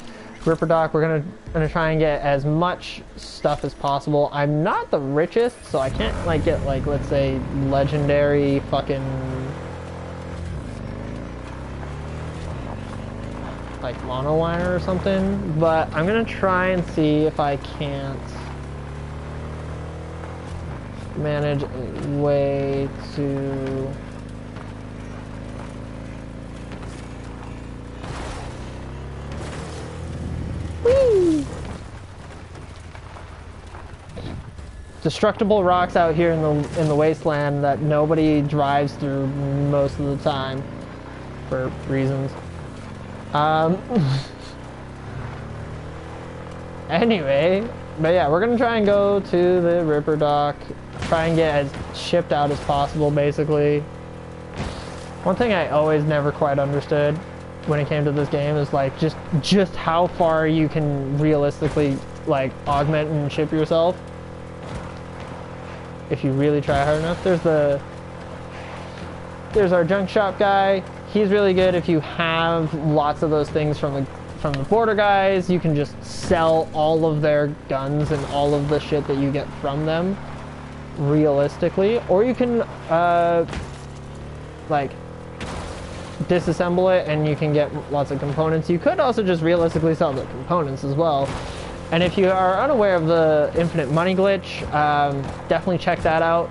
Ripper Dock. We're gonna try and get as much stuff as possible. I'm not the richest, so I can't like get like, let's say, legendary fucking like monowire or something, but I'm gonna try and see if I can't manage a way to destructible rocks out here in the wasteland that nobody drives through most of the time for reasons. Anyway, but yeah, we're gonna try and go to the Ripper dock, try and get as shipped out as possible, basically. One thing I always never quite understood when it came to this game is like just how far you can realistically like augment and ship yourself if you really try hard enough. There's our junk shop guy. He's really good if you have lots of those things from the border guys. You can just sell all of their guns and all of the shit that you get from them realistically, or you can like disassemble it and you can get lots of components. You could also just realistically sell the components as well. And if you are unaware of the infinite money glitch, definitely check that out.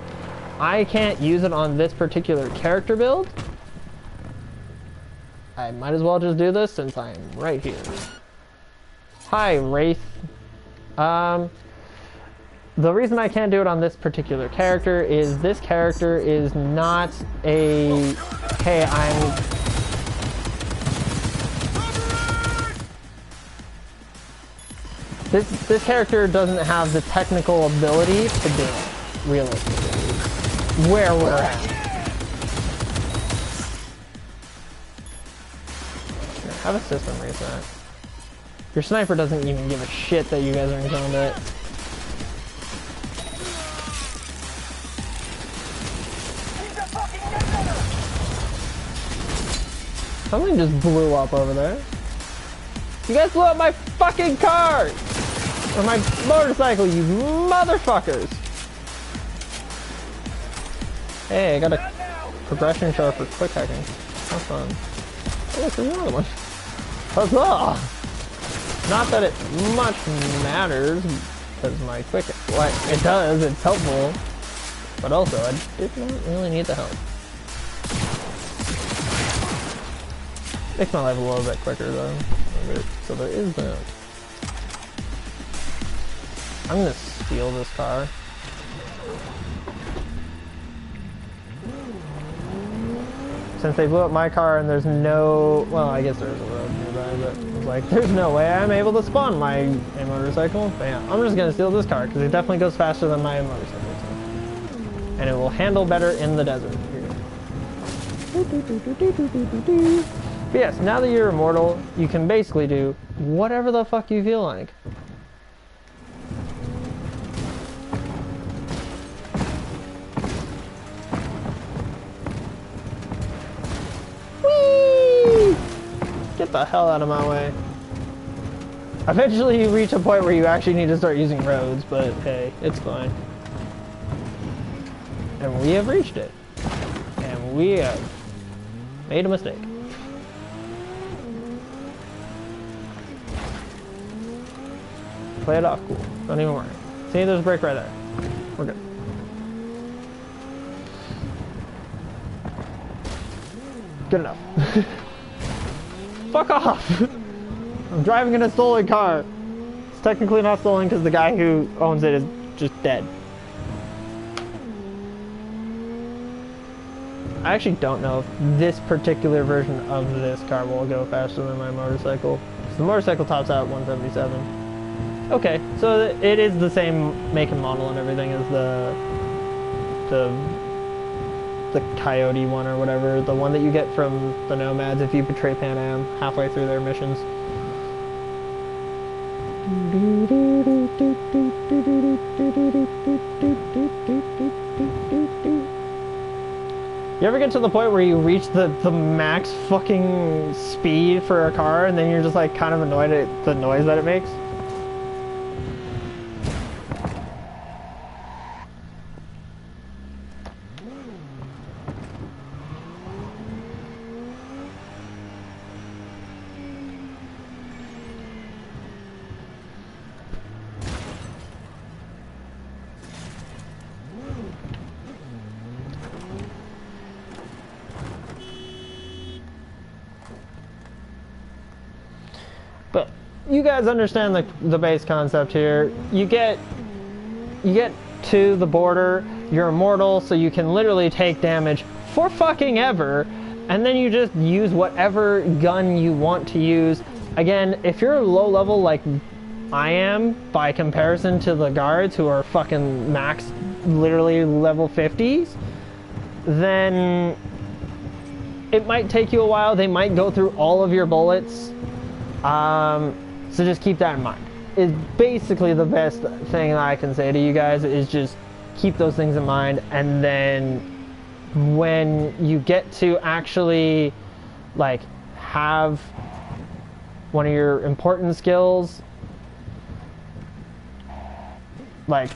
I can't use it on this particular character build. I might as well just do this since I'm right here. Hi, Wraith. The reason I can't do it on this particular character is this character is not a... Hey, This character doesn't have the technical ability to do it, realistically. Where we're at. Have a system reset. Your sniper doesn't even give a shit that you guys are in combat. Something just blew up over there. You guys blew up my fucking car! Or my motorcycle, you motherfuckers! Hey, I got a progression chart for quick hacking. That's fun. Oh, look, there's another one. Huzzah! Not that it much matters, because my quick... Well, it does, it's helpful. But also, I did not really need the help. Makes my life a little bit quicker, though. So there is that. I'm gonna steal this car. Since they blew up my car and there's no... Well, I guess there's a road nearby, but it's like, there's no way I'm able to spawn my motorcycle. But yeah, I'm just gonna steal this car, because it definitely goes faster than my motorcycle. So. And it will handle better in the desert. But yes, now that you're immortal, you can basically do whatever the fuck you feel like. Whee! Get the hell out of my way. Eventually you reach a point where you actually need to start using roads, but hey, it's fine. And we have reached it. And we have made a mistake. Play it off, cool. Don't even worry. See, there's a break right there. We're good. Good enough. Fuck off! I'm driving in a stolen car. It's technically not stolen because the guy who owns it is just dead. I actually don't know if this particular version of this car will go faster than my motorcycle. So the motorcycle tops out at 177. Okay, so it is the same make and model and everything as the Coyote one or whatever, the one that you get from the Nomads if you betray Pan Am halfway through their missions. You ever get to the point where you reach the max fucking speed for a car and then you're just like kind of annoyed at the noise that it makes? You guys understand the base concept here. You get to the border, you're immortal, so you can literally take damage for fucking ever, and then you just use whatever gun you want to use. Again, if you're low level like I am, by comparison to the guards who are fucking max, literally level 50s, then it might take you a while. They might go through all of your bullets. So just keep that in mind. Is basically the best thing that I can say to you guys, is just keep those things in mind, and then when you get to actually like have one of your important skills, like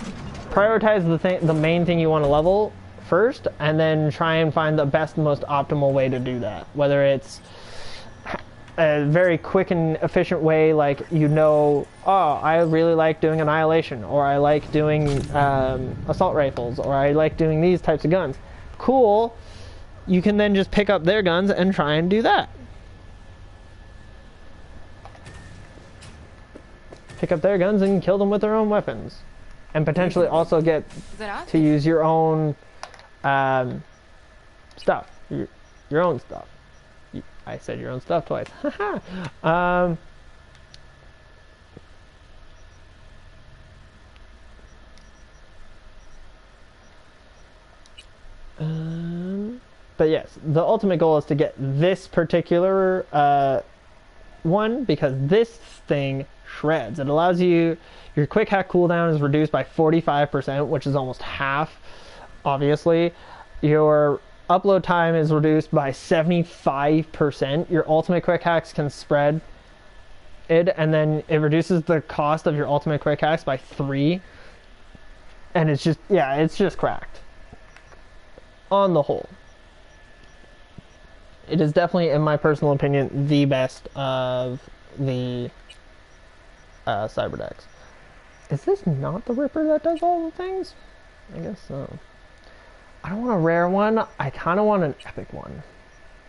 prioritize the main thing you want to level first, and then try and find the best, most optimal way to do that. Whether it's a very quick and efficient way, like, oh, I really like doing Annihilation, or I like doing assault rifles, or I like doing these types of guns. Cool. You can then just pick up their guns and try and do that. Pick up their guns and kill them with their own weapons. And potentially also get to use your own stuff. Your own stuff. I said your own stuff twice. But yes, the ultimate goal is to get this particular one, because this thing shreds. It allows you, your quick hack cooldown is reduced by 45%, which is almost half, obviously. Your upload time is reduced by 75%. Your ultimate quick hacks can spread it, and then it reduces the cost of your ultimate quick hacks by 3. And it's just, yeah, it's just cracked. On the whole, it is definitely, in my personal opinion, the best of the cyber decks. Is this not the Ripper that does all the things? I guess so. I don't want a rare one. I kind of want an epic one.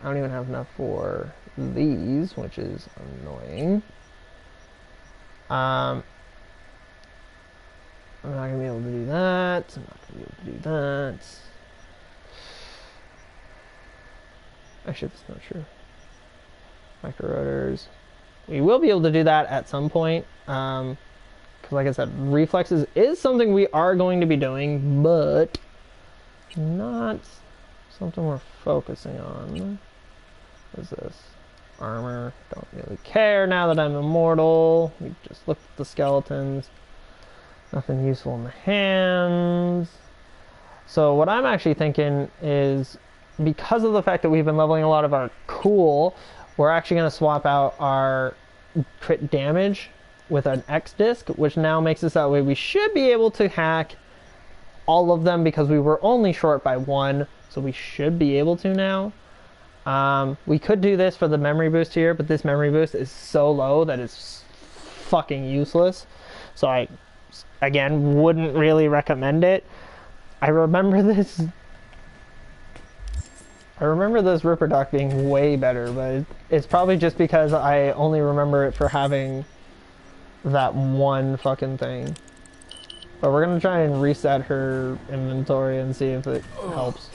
I don't even have enough for these, which is annoying. I'm not going to be able to do that. I'm not going to be able to do that. Actually, that's not true. Micro rotors. We will be able to do that at some point. Because like I said, reflexes is something we are going to be doing, but not something we're focusing on. What is this? Armor. Don't really care now that I'm immortal. We just looked at the skeletons. Nothing useful in the hands. So what I'm actually thinking is, because of the fact that we've been leveling a lot of our cool, we're actually going to swap out our crit damage with an X disc, which now makes us that way we should be able to hack all of them, because we were only short by 1, so we should be able to now. We could do this for the memory boost here, but this memory boost is so low that it's fucking useless. So I, again, wouldn't really recommend it. I remember this Ripper Doc being way better, but it's probably just because I only remember it for having that one fucking thing. But we're gonna try and reset her inventory and see if it helps.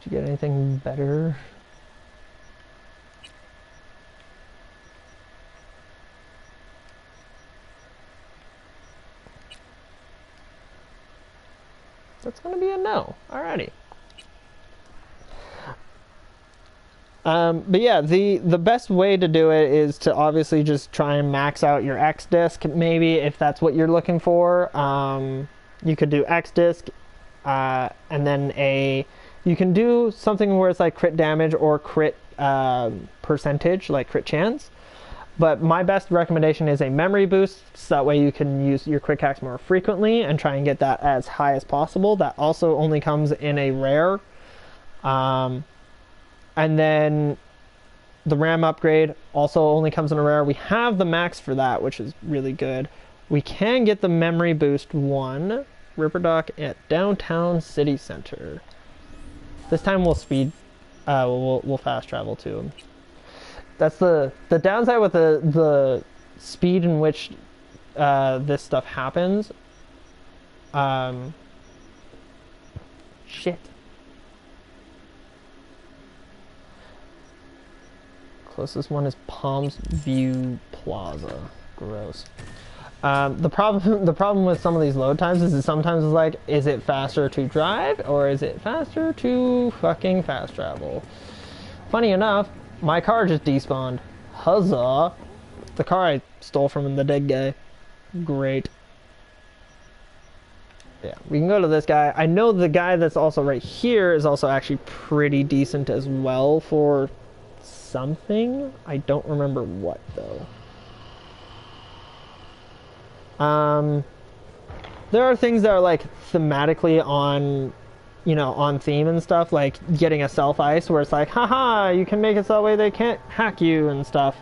Did you get anything better? That's gonna be a no. Alrighty. But yeah, the best way to do it is to obviously just try and max out your X disc. Maybe if that's what you're looking for, you could do X disc, and then you can do something where it's like crit damage or crit percentage, like crit chance. But my best recommendation is a memory boost, so that way you can use your quick hacks more frequently and try and get that as high as possible. That also only comes in a rare. And then the RAM upgrade also only comes in a rare. We have the max for that, which is really good. We can get the memory boost 1, Ripper Doc at Downtown City Center. This time we'll we'll fast travel to him. That's the downside with the speed in which this stuff happens. Shit. Closest one is Palms View Plaza. Gross. The problem with some of these load times is that sometimes it's like, is it faster to drive or is it faster to fucking fast travel? Funny enough, my car just despawned. Huzzah! The car I stole from the dead guy. Great. Yeah, we can go to this guy. I know the guy that's also right here is also actually pretty decent as well for something. I don't remember what though. There are things that are like thematically on, you know, on theme and stuff, like getting a self ice where it's like, haha, you can make it so that way they can't hack you and stuff.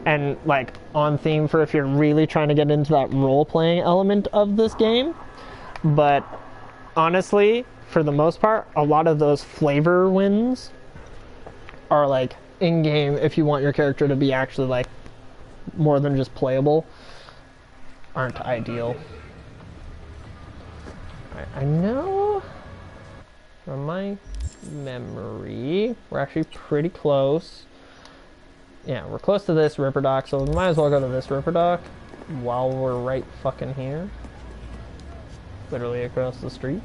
And like on theme for if you're really trying to get into that role-playing element of this game. But honestly, for the most part, a lot of those flavor wins are like in-game if you want your character to be actually like more than just playable. Aren't ideal. Right, I know from my memory we're actually pretty close. Yeah, we're close to this Ripper Dock, so we might as well go to this Ripper Dock while we're right fucking here. Literally across the street.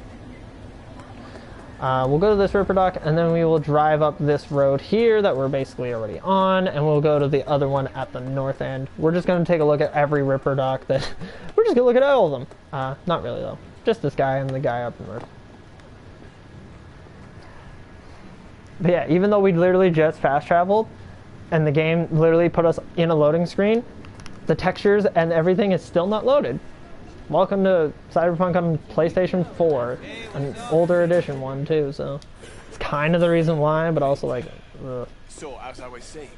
We'll go to this Ripper Dock, and then we will drive up this road here that we're basically already on, and we'll go to the other one at the north end. We're just going to take a look at every Ripper Dock that... we're just going to look at all of them. Not really, though. Just this guy and the guy up north. But yeah, even though we literally just fast traveled, and the game literally put us in a loading screen, the textures and everything is still not loaded. Welcome to Cyberpunk on PlayStation 4, an older edition one too, so it's kind of the reason why, but also like, ugh. So, as I was saying.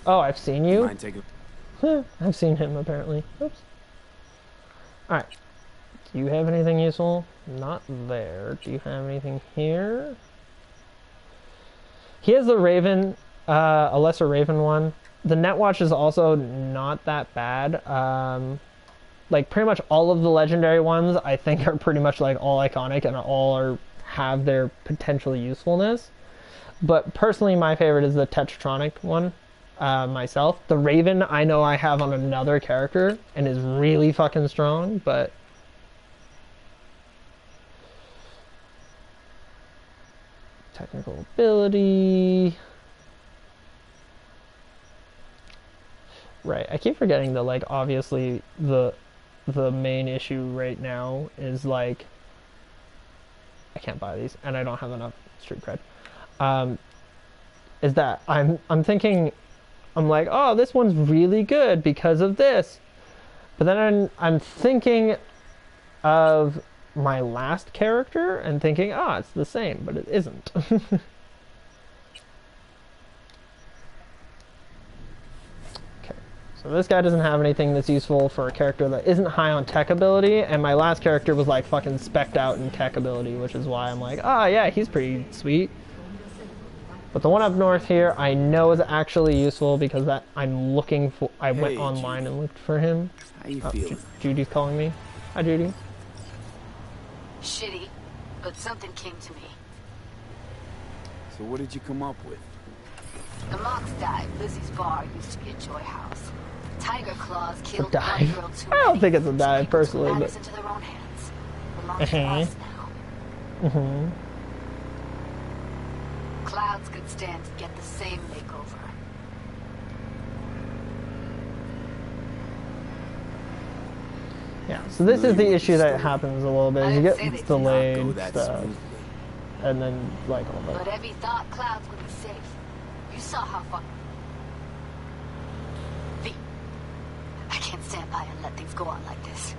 Oh, I've seen you? Mind taking... I've seen him apparently. Oops. Alright. Do you have anything useful? Not there. Do you have anything here? He has the Raven, a lesser Raven one. The Netwatch is also not that bad. Like pretty much all of the legendary ones I think are pretty much like all iconic and all have their potential usefulness. But personally my favorite is the Tetratronic one, myself. The Raven I know I have on another character and is really fucking strong, but technical ability. Right, I keep forgetting that like obviously the main issue right now is like I can't buy these and I don't have enough street cred. Is that I'm thinking I'm like, oh, this one's really good because of this. But then I'm thinking of my last character and thinking, ah, it's the same, but it isn't. So this guy doesn't have anything that's useful for a character that isn't high on tech ability, and my last character was like fucking specced out in tech ability, which is why I'm like, ah, yeah, he's pretty sweet. But the one up north here, I know is actually useful because that I'm looking for. I went online Judy. And looked for him. How you feeling? Judy's calling me. Hi, Judy. Shitty, but something came to me. So what did you come up with? The Mox died. Lizzie's bar used to be a joy house. Tiger Claws killed dive. one girl too I don't many. think it's a dive personally, but Into their own hands. Belongs to us now. Clouds could stand to get the same makeover. Yeah, so this is the issue that happens a little bit. You get delayed stuff, and then like all that. But Evie thought Clouds would be safe. You saw how far. V, I can't stand by and let things go on like this.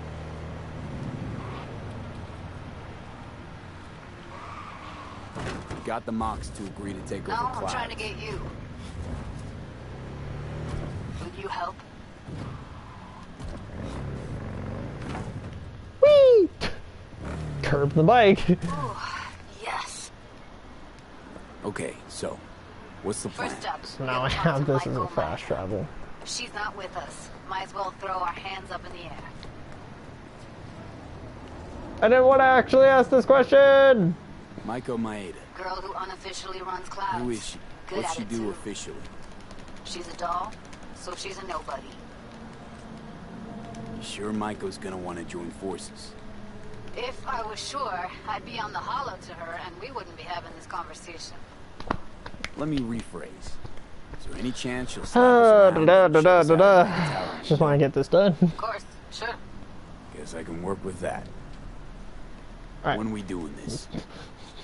Got the Mox to agree to take over Clouds. I'm trying to get you. Will you help? Whee! Curb the bike. Ooh, yes. Okay, so what's the plan? First up, So now I have this as a fast travel. If she's not with us, might as well throw our hands up in the air. I didn't want to actually ask this question! Maiko Maeda. Girl who unofficially runs Clouds. Who is she? Good What's at she it, do too. officially? She's a doll, so she's a nobody. You sure Maiko's gonna want to join forces? If I was sure, I'd be on the hollow to her and we wouldn't be having this conversation. Let me rephrase. Is there any chance she'll stop us around and show us how to make a tower? Just want to get this done. Of course, sure. Guess I can work with that. Alright. When we doing this?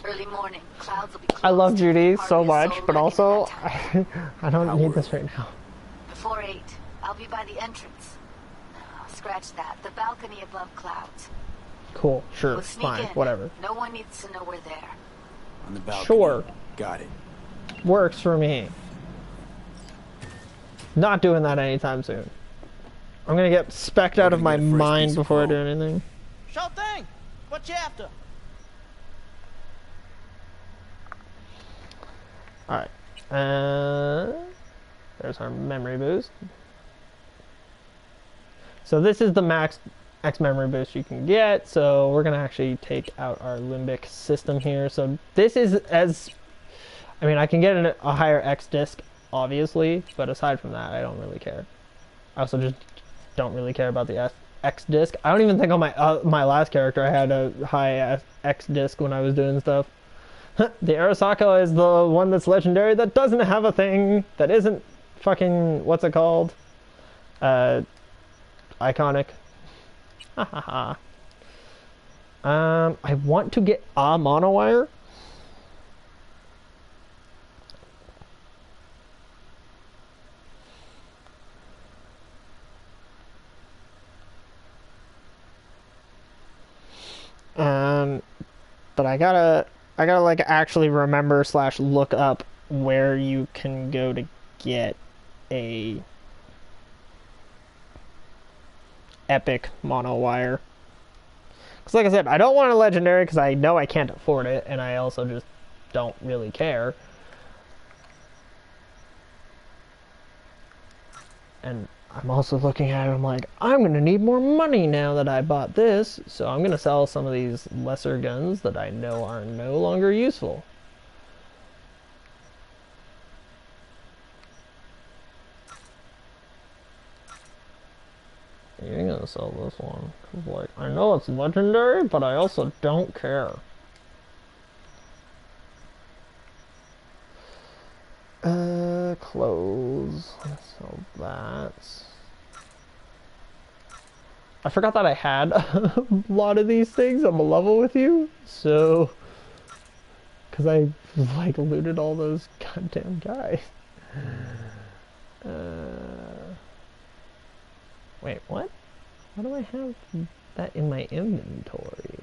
Early morning, Clouds will be closed. I love Judy so Hardly a much, soul but lurking also, in that town. I don't How need early? this right now. Before 8, I'll be by the entrance. Scratch that. The balcony above Clouds. Cool, sure, We'll sneak fine, in. whatever. No one needs to know we're there. On the balcony. Sure. Got it. Works for me. Not doing that anytime soon. I'm gonna get specced out of gonna my get a fresh mind piece of before I do coal. anything. Sure thing. What you after? Alright. There's our memory boost. So this is the max X memory boost you can get. So we're going to actually take out our limbic system here. So this is as... I mean, I can get a higher X disc, obviously. But aside from that, I don't really care. I also just don't really care about the X disc. I don't even think on my last character I had a high X disc when I was doing stuff. The Arasaka is the one that's legendary that doesn't have a thing, that isn't fucking, what's it called? Iconic. Ha ha ha. I want to get a monowire. But I gotta like actually remember / look up where you can go to get a epic mono wire. Because like I said, I don't want a legendary because I know I can't afford it, and I also just don't really care. And I'm also looking at it, I'm like, I'm going to need more money now that I bought this, so I'm going to sell some of these lesser guns that I know are no longer useful. You're going to sell this one. 'Cause, like, I know it's legendary, but I also don't care. Clothes. Let's sell that. I forgot that I had a lot of these things. I'm a level with you, so because I like looted all those goddamn guys. Wait, what? Why do I have that in my inventory?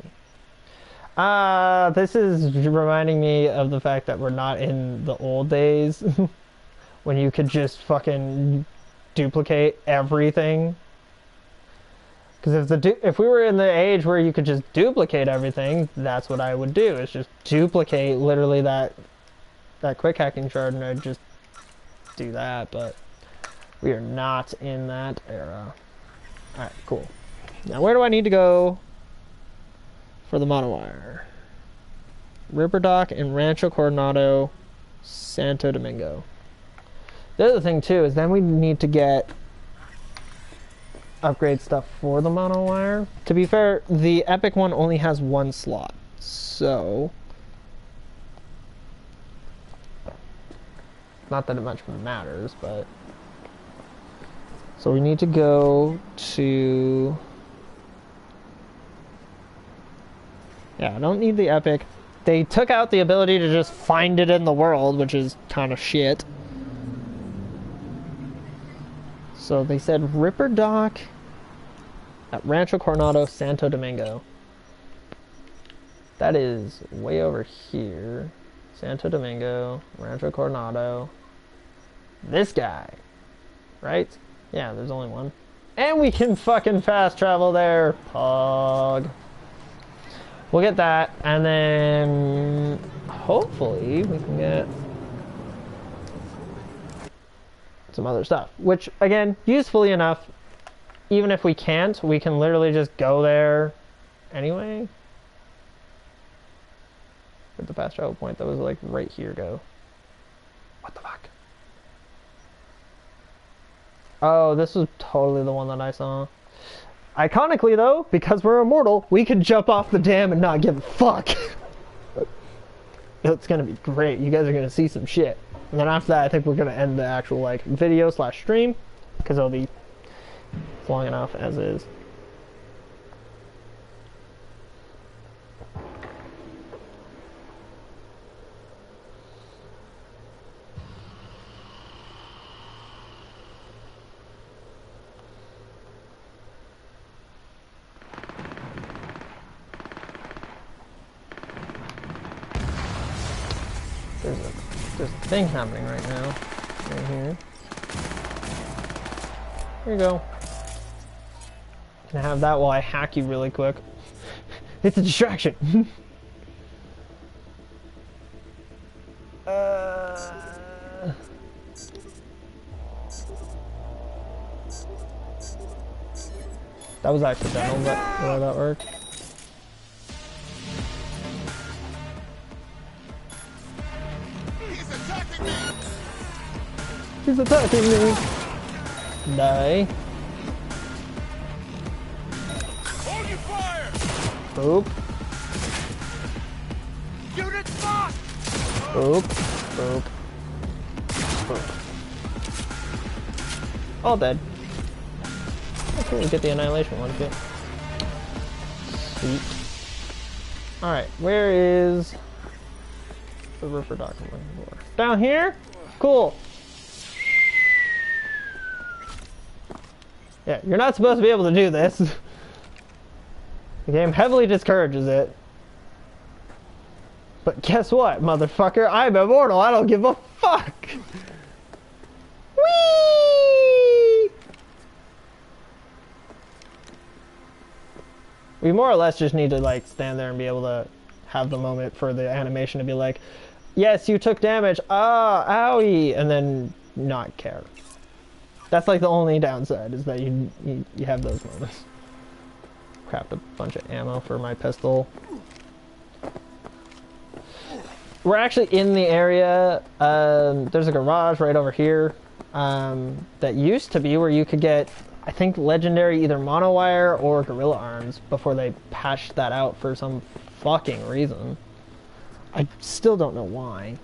This is reminding me of the fact that we're not in the old days when you could just fucking duplicate everything. Because if we were in the age where you could just duplicate everything, that's what I would do. Is just duplicate literally that quick hacking shard, and I'd just do that. But we are not in that era. All right, cool. Now where do I need to go for the monowire? River Dock and Rancho Coronado, Santo Domingo. The other thing too is then we need to get upgrade stuff for the monowire. To be fair, the epic one only has one slot, so not that it much matters, but so we need to go to, yeah, I don't need the epic. They took out the ability to just find it in the world, which is kind of shit. So they said Ripper Dock at Rancho Coronado, Santo Domingo. That is way over here. Santo Domingo, Rancho Coronado. This guy, right? Yeah, there's only one. And we can fucking fast travel there. Pog. We'll get that, and then hopefully we can get some other stuff. Which, again, usefully enough, even if we can't, we can literally just go there anyway. Where'd the fast travel point that was like right here go? What the fuck? Oh, this was totally the one that I saw. Iconically though, because we're immortal, we can jump off the dam and not give a fuck. It's gonna be great. You guys are gonna see some shit. And then after that, I think we're gonna end the actual like video / stream, because it'll be long enough as is. There's a thing happening right now. Right here. Here you go. Can I have that while I hack you really quick? It's a distraction! That was accidental, but will that work? He's attacking me! Die. Hold your fire! Boop. Unit locked! Boop. Boop. Boop. All dead. Okay, we get the annihilation one too. Sweet. Alright, where is the river dock I'm looking for? Down here? Cool. Yeah, you're not supposed to be able to do this. The game heavily discourages it. But guess what, motherfucker? I'm immortal. I don't give a fuck. Whee! We more or less just need to like stand there and be able to have the moment for the animation to be like, yes, you took damage. Ah, owie, and then not care. That's like the only downside, is that you have those moments. Craft a bunch of ammo for my pistol. We're actually in the area. There's a garage right over here that used to be where you could get, I think, legendary either monowire or gorilla arms before they patched that out for some fucking reason. I still don't know why.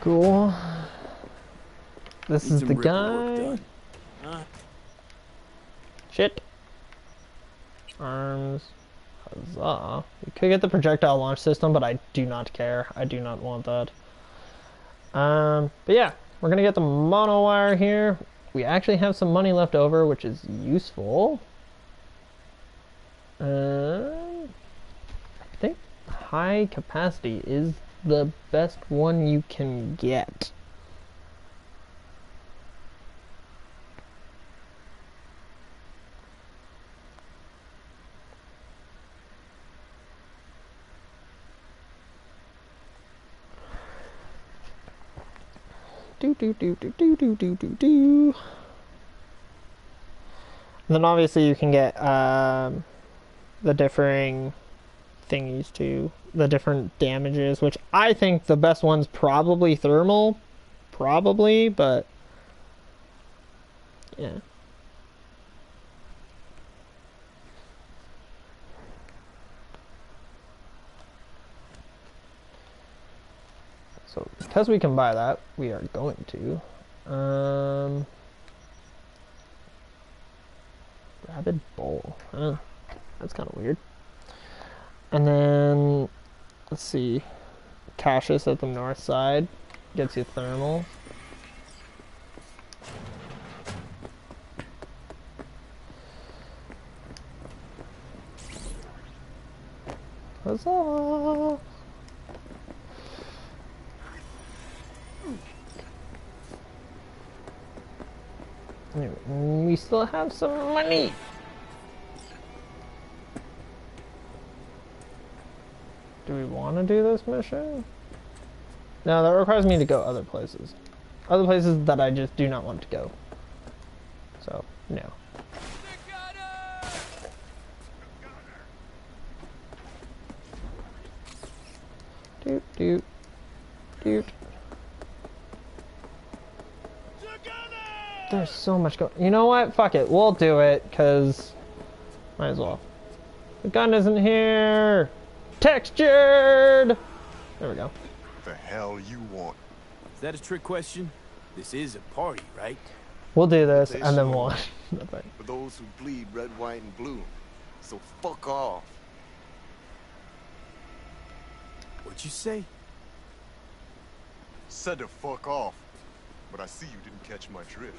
Cool. This is the guy. Shit. Arms. Huzzah. We could get the projectile launch system, but I do not care. I do not want that. But yeah, we're gonna get the monowire here. We actually have some money left over, which is useful. I think high capacity is the best one you can get. Do do do do do do do do do. And then obviously you can get the differing thingies too, the different damages, which I think the best one's probably thermal, but yeah. So because we can buy that, we are going to rabid bowl. That's kind of weird. And then, let's see, Cassius at the north side gets you thermal. Huzzah! Anyway, we still have some money. Do we want to do this mission? No, that requires me to go other places. Other places that I just do not want to go. So, no. Doot, doot, doot. There's so much going. You know what? Fuck it. We'll do it, because might as well. The gun isn't here. Textured. There we go. What the hell you want? Is that a trick question? This is a party, right? We'll do this, They and then sure we'll. are. For those who bleed red, white, and blue. So fuck off. What'd you say? Said to fuck off. But I see you didn't catch my drift.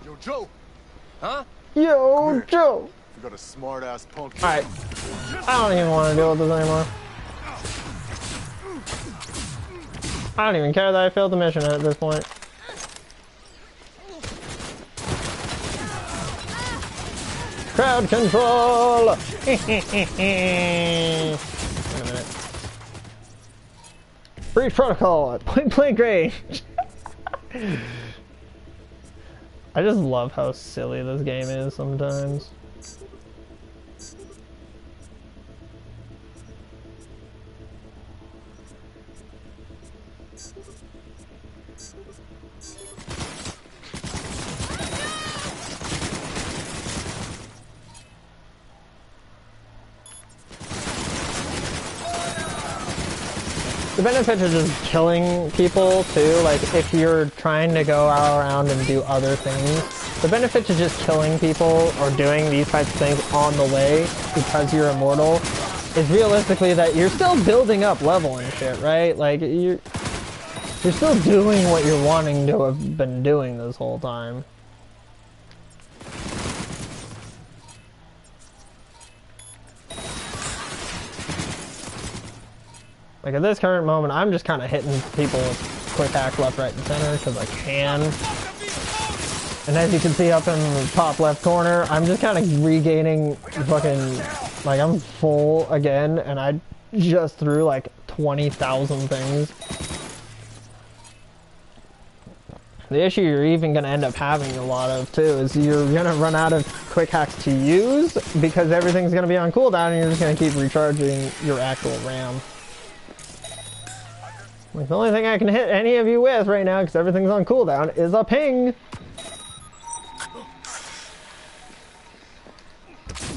Yo, Joe! Huh? Yo, here. Joe. You got a smart-ass punk. Alright. I don't even want to deal with this anymore. I don't even care that I failed the mission at this point. Crowd control! Wait a minute. Breach protocol at point blank range. I just love how silly this game is sometimes. The benefit of just killing people too, like if you're trying to go around and do other things, the benefit to just killing people or doing these types of things on the way because you're immortal is realistically that you're still building up level and shit, right? Like you're still doing what you're wanting to have been doing this whole time. Like at this current moment, I'm just kind of hitting people with quick hack left, right, and center because I can. And as you can see up in the top left corner, I'm just kind of regaining fucking, like I'm full again, and I just threw like 20,000 things. The issue you're even going to end up having a lot of too is you're going to run out of quick hacks to use because everything's going to be on cooldown and you're just going to keep recharging your actual RAM. Like the only thing I can hit any of you with right now, because everything's on cooldown, is a ping.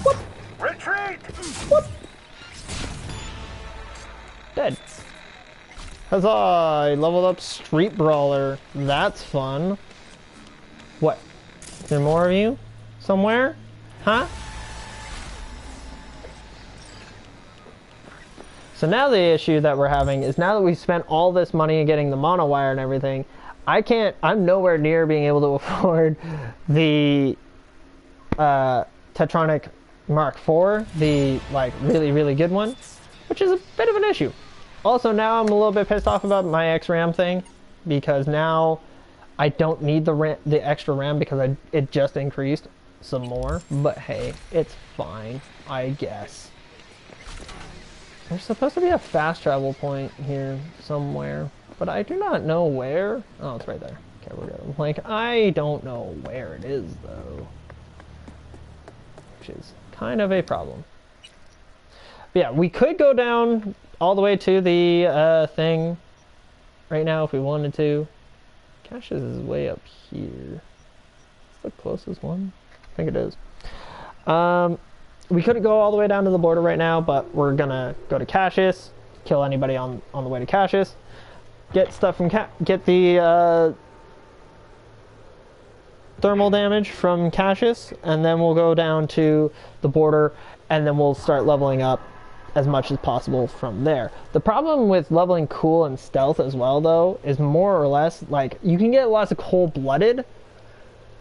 Whoop. Retreat! Whoop. Dead. Huzzah! I leveled up Street Brawler. That's fun. What? Is there more of you? Somewhere? Huh? So now the issue that we're having is now that we've spent all this money in getting the mono wire and everything, I'm nowhere near being able to afford the Tetronic Mark IV, the like really, really good one, which is a bit of an issue. Also now I'm a little bit pissed off about my X-RAM thing because now I don't need the extra RAM because it just increased some more, but hey, it's fine, I guess. There's supposed to be a fast travel point here somewhere, but I do not know where. Oh, it's right there. Okay, we're good. Like, I don't know where it is, though. Which is kind of a problem. But yeah, we could go down all the way to the thing right now if we wanted to. Caches is way up here. Is the closest one? I think it is. We couldn't go all the way down to the border right now, but we're gonna go to Cassius, kill anybody on the way to Cassius, get stuff from get the thermal damage from Cassius, and then we'll go down to the border, and then we'll start leveling up as much as possible from there. The problem with leveling cool and stealth as well, though, is more or less like you can get lots of cold-blooded,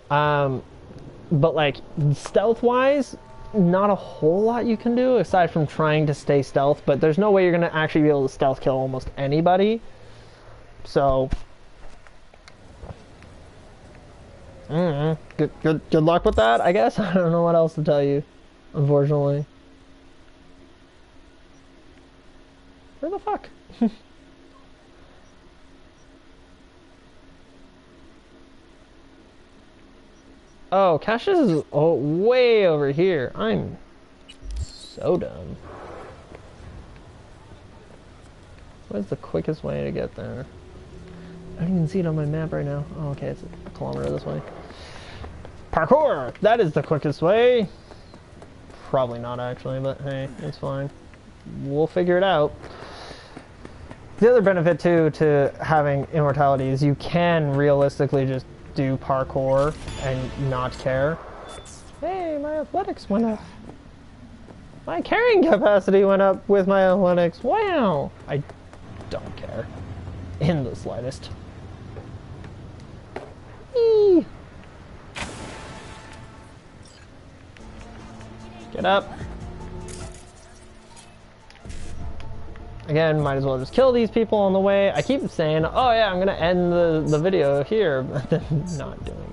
but like stealth-wise, not a whole lot you can do aside from trying to stay stealth, but there's no way you're going to actually be able to stealth kill almost anybody. So, good luck with that, I guess. I don't know what else to tell you, unfortunately. Where the fuck? Oh, Cassius is way over here. I'm so dumb. What's the quickest way to get there? I don't even see it on my map right now. Oh, okay, it's a kilometer this way. Parkour! That is the quickest way. Probably not, actually, but hey, it's fine. We'll figure it out. The other benefit, too, to having immortality is you can realistically just do parkour and not care. Hey, my athletics went up. My carrying capacity went up with my athletics. Wow! I don't care in the slightest. Eee. Get up. Again, might as well just kill these people on the way. I keep saying, oh yeah, I'm gonna end the video here, but then not doing it.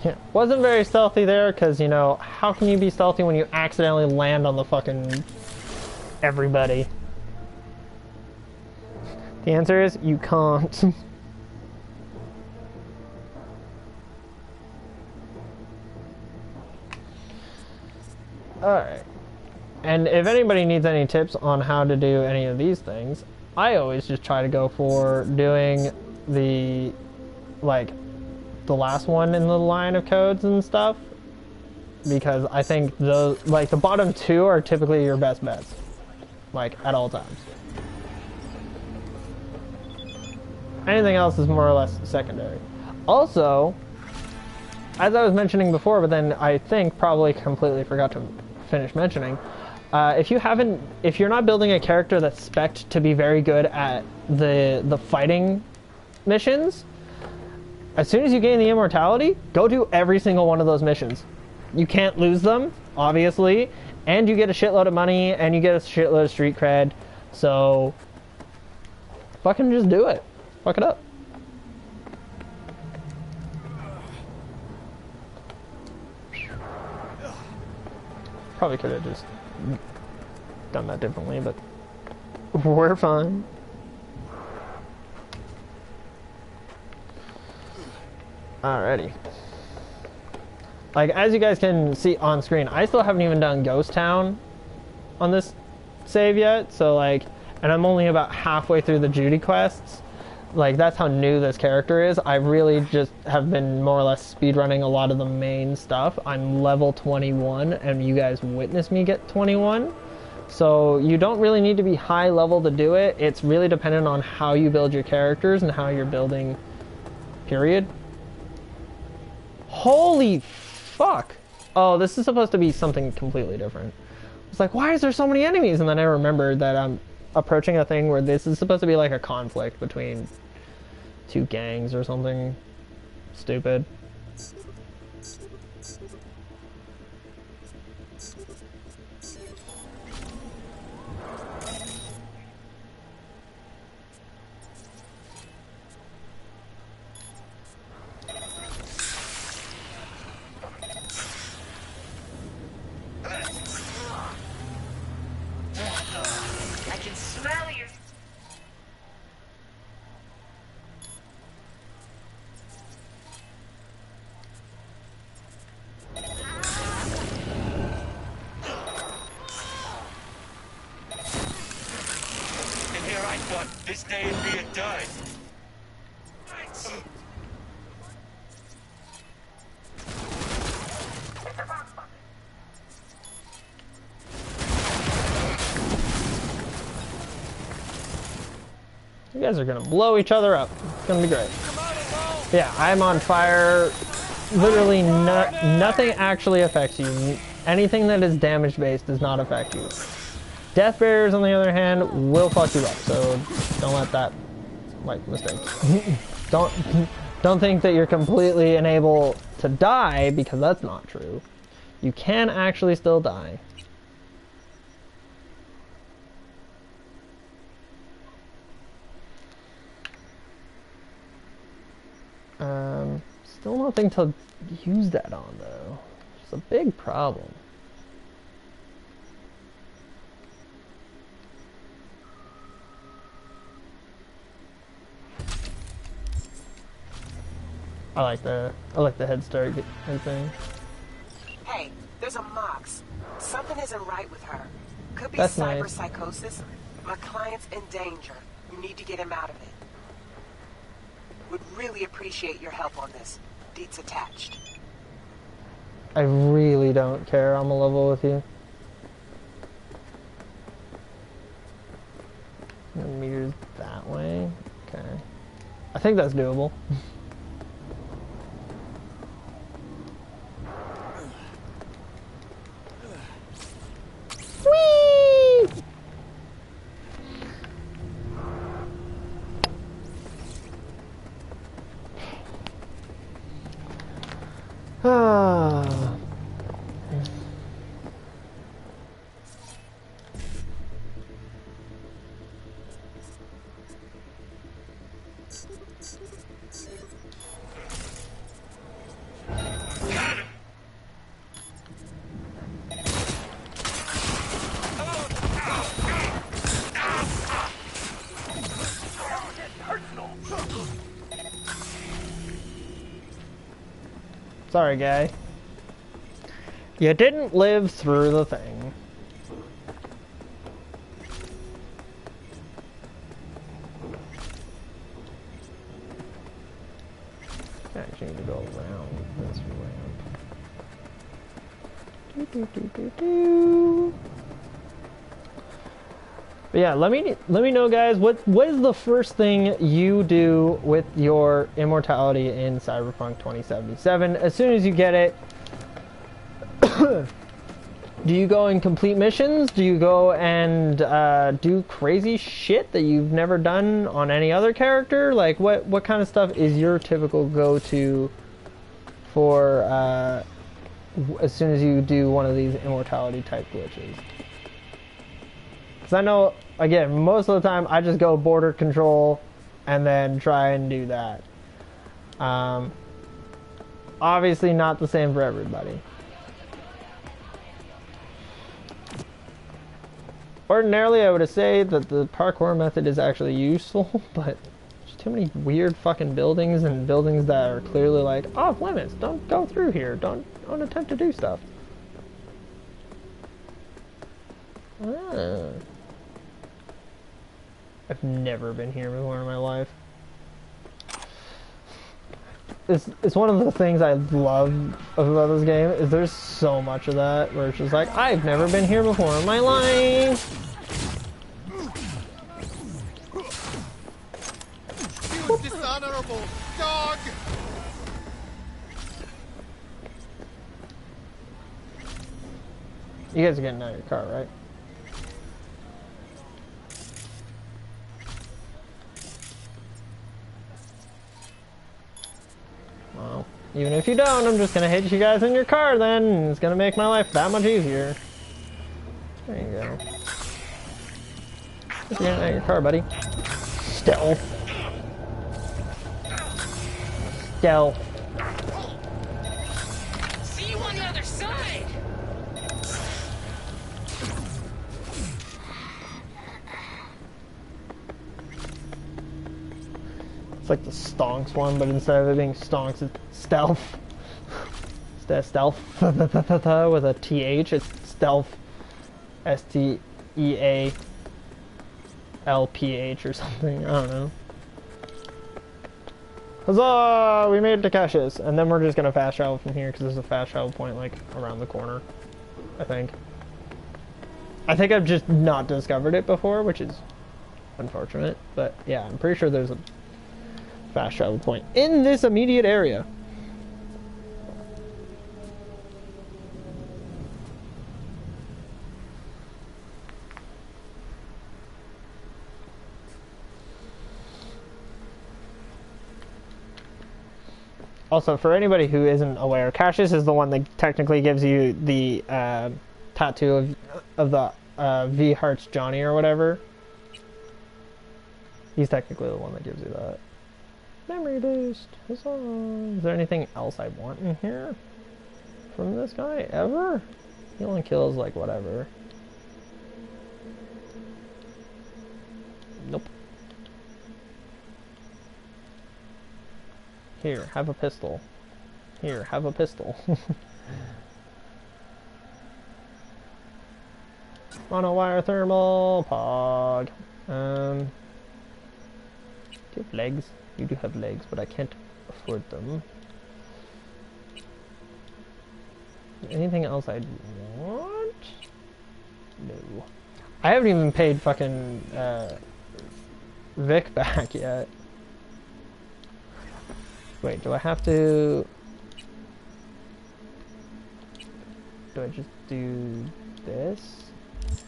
Yeah, wasn't very stealthy there, because, you know, how can you be stealthy when you accidentally land on the fucking everybody? The answer is, you can't. Alright. And if anybody needs any tips on how to do any of these things, I always just try to go for doing the, like, the last one in the line of codes and stuff, because I think those, like, the bottom two are typically your best bets, like, at all times. Anything else is more or less secondary. Also, as I was mentioning before, but then I think probably completely forgot to finish mentioning, if you're not building a character that's spec'd to be very good at the fighting missions, as soon as you gain the immortality, go do every single one of those missions. You can't lose them, obviously, and you get a shitload of money, and you get a shitload of street cred, so fucking just do it. Fuck it up. Probably could have just done that differently, but we're fine. Alrighty. Like, as you guys can see on screen, I still haven't even done Ghost Town on this save yet, so like, and I'm only about halfway through the Judy quests. Like, that's how new this character is. I really just have been more or less speedrunning a lot of the main stuff. I'm level 21, and you guys witnessed me get 21. So you don't really need to be high level to do it. It's really dependent on how you build your characters and how you're building, period. Holy fuck! Oh, this is supposed to be something completely different. It's like, why is there so many enemies? And then I remembered that I'm approaching a thing where this is supposed to be like a conflict between two gangs or something stupid. This day is being done. You guys are gonna blow each other up. It's gonna be great. Yeah, I'm on fire. Literally nothing actually affects you. Anything that is damage based does not affect you. Death barriers, on the other hand, will fuck you up. So don't let that, like, mistake. don't think that you're completely unable to die, because that's not true. You can actually still die. Still nothing to use that on, though. It's a big problem. I like the head start thing. Hey, there's a Mox. Something isn't right with her. Could be That's nice. cyberpsychosis. My client's in danger. You need to get him out of it. Would really appreciate your help on this. Deets attached. I really don't care. I'm a level with you. And meters that way. Okay. I think that's doable. Whee! Ah. Sorry, guy. You didn't live through the thing. I actually need to go around this ramp. But yeah, let me know, guys, what is the first thing you do with your immortality in Cyberpunk 2077 as soon as you get it? Do you go and complete missions? Do you go and do crazy shit that you've never done on any other character? Like, what kind of stuff is your typical go-to for as soon as you do one of these immortality type glitches? Because I know, again, most of the time I just go border control and then try and do that. Obviously not the same for everybody. Ordinarily, I would say that the parkour method is actually useful, but there's too many weird fucking buildings and buildings that are clearly like off limits. Don't go through here. Don't attempt to do stuff. I've never been here before in my life. It's one of the things I love about this game is there's so much of that where it's just like, I've never been here before in my life. You dishonorable dog! You guys are getting out of your car, right? Well, even if you don't, I'm just gonna hit you guys in your car then, and it's gonna make my life that much easier. There you go. Just getting out of your car, buddy. Stealth. Stealth. See you on the other side! It's like the stonks one, but instead of it being stonks, it's stealth. Instead of stealth with a TH, it's stealth. STEALPH or something. I don't know. Huzzah! We made it to Cassius. And then we're just gonna fast travel from here because there's a fast travel point like around the corner. I think. I've just not discovered it before, which is unfortunate. But yeah, I'm pretty sure there's a fast travel point in this immediate area. Also, for anybody who isn't aware, Cassius is the one that technically gives you the tattoo of the V Hearts Johnny or whatever. He's technically the one that gives you that. Memory boost. Huzzah. Is there anything else I want in here from this guy ever? He only kills like whatever. Nope. Here, have a pistol. Here, have a pistol. Monowire thermal, pog. Do you have legs? You do have legs, but I can't afford them. Anything else I'd want? No. I haven't even paid fucking Vic back yet. Wait, do I have to... Do I just do this?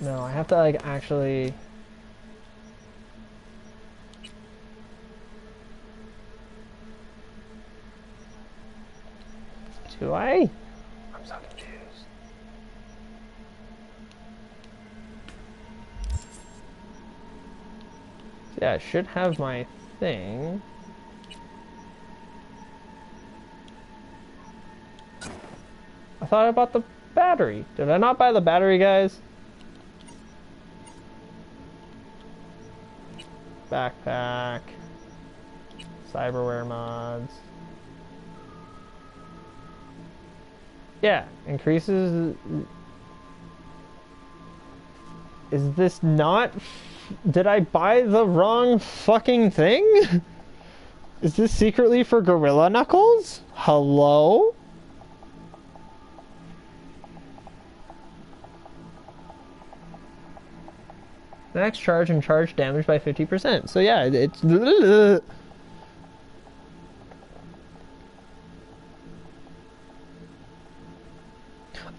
No, I have to like actually... Do I? I'm so confused. Yeah, I should have my thing. I thought I bought the battery. Did I not buy the battery, guys? Backpack. Cyberware mods. Yeah, increases... Is this not... Did I buy the wrong fucking thing? Is this secretly for Gorilla Knuckles? Hello? Max charge and charge damage by 50%. So yeah, it's...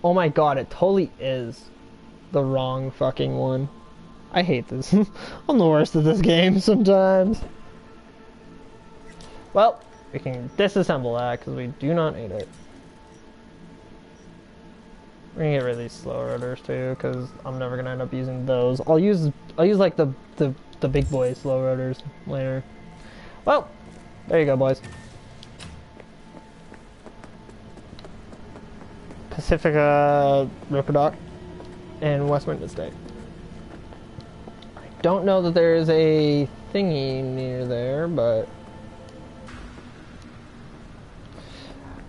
Oh my god, it totally is the wrong fucking one. I hate this. I'm the worst at this game sometimes. Well, we can disassemble that because we do not need it. We're gonna get rid of these slow rotors too, because I'm never gonna end up using those. I'll use like the big boy slow rotors later. Well, there you go, boys. Pacifica Ripperdoc and West Witness State. I don't know that there is a thingy near there, but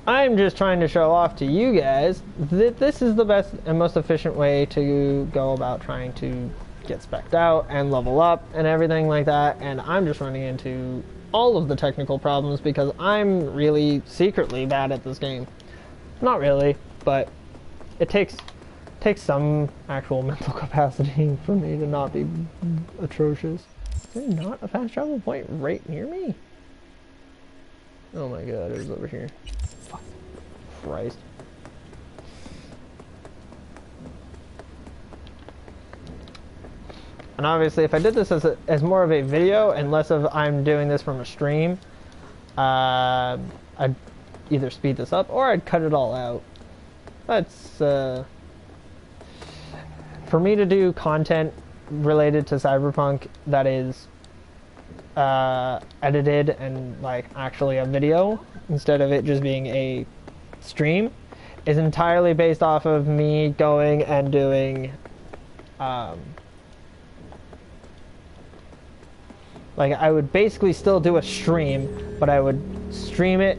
I'm just trying to show off to you guys that this is the best and most efficient way to go about trying to get spec'd out and level up and everything like that, and I'm just running into all of the technical problems because I'm really secretly bad at this game. Not really, but it takes some actual mental capacity for me to not be atrocious. Is there not a fast travel point right near me? Oh my god, it was over here. Fuck. Christ. And obviously, if I did this as more of a video and less of I'm doing this from a stream, I'd either speed this up or I'd cut it all out. That's for me to do content related to Cyberpunk that is edited and like actually a video instead of it just being a stream is entirely based off of me going and doing like I would basically still do a stream, but I would stream it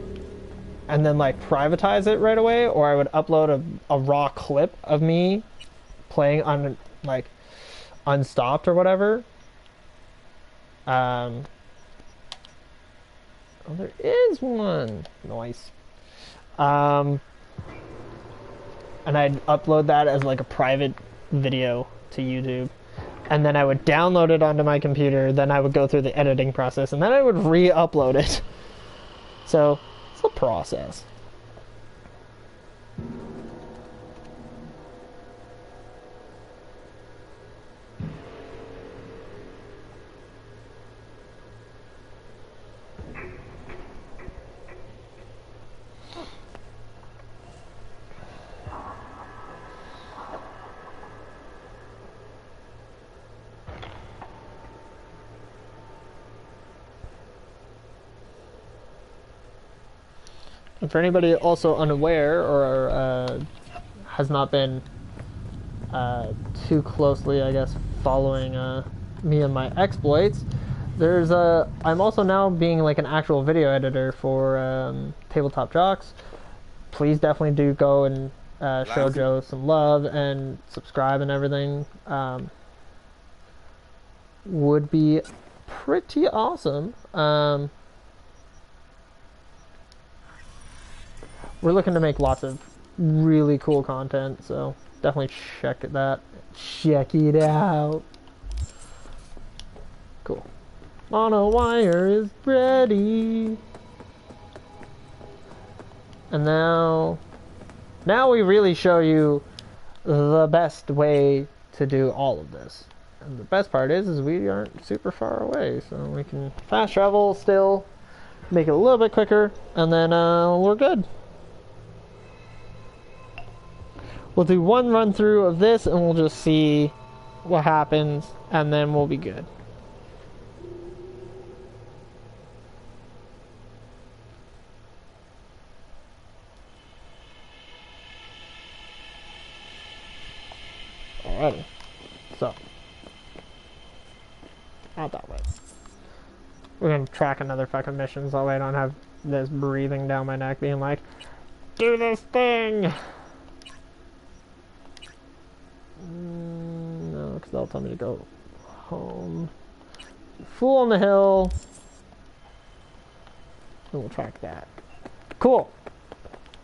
and then like privatize it right away, or I would upload a raw clip of me playing on like unstopped or whatever. Oh, there is one. Nice. And I'd upload that as like a private video to YouTube. And then I would download it onto my computer. Then I would go through the editing process. And then I would re-upload it. So, it's a process. And for anybody also unaware or has not been too closely, I guess, following me and my exploits, there's I'm also now being like an actual video editor for Tabletop Jocks. Please definitely do go and show Joe some love and subscribe and everything. Would be pretty awesome. We're looking to make lots of really cool content, so definitely check it out. Cool. Monowire is ready. And now we really show you the best way to do all of this. And the best part is we aren't super far away, so we can fast travel still, make it a little bit quicker, and then we're good. We'll do one run through of this and we'll just see what happens and then we'll be good. Alrighty. So. Not that way. We're gonna track another fucking mission so that way I don't have this breathing down my neck being like, do this thing! No, because they'll tell me to go home. Fool on the hill. And we'll track that. Cool.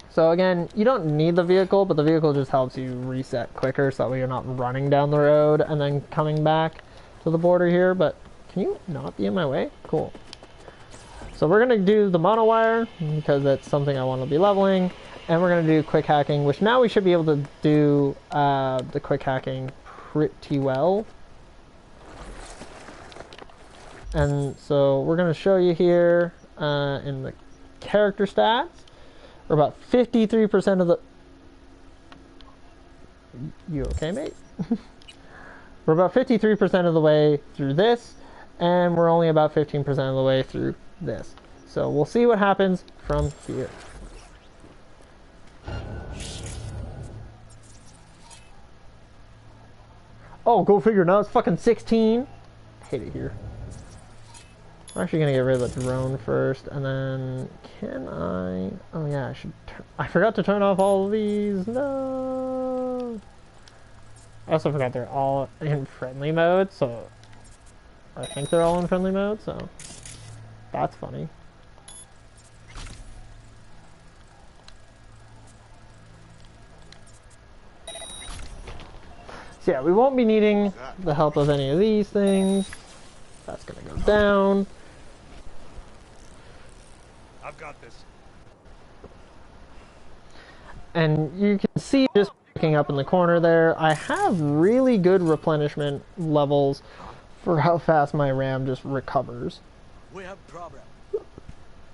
So again, you don't need the vehicle, but the vehicle just helps you reset quicker so that way you're not running down the road and then coming back to the border here. But can you not be in my way? Cool. So we're going to do the monowire because that's something I want to be leveling. And we're going to do quick hacking, which now we should be able to do the quick hacking pretty well. And so we're going to show you here in the character stats. We're about 53% of the... You okay, mate? We're about 53% of the way through this, and we're only about 15% of the way through this. So we'll see what happens from here. Oh, go figure, now it's fucking 16. Hate it here. I'm actually gonna get rid of the drone first, and then can I? Oh yeah, I forgot to turn off all of these. No. I also forgot they're all in friendly mode, so I think they're all in friendly mode. So that's funny. So yeah, we won't be needing the help of any of these things. That's gonna go down. I've got this. And you can see just picking up in the corner there, I have really good replenishment levels for how fast my RAM just recovers. We have a problem.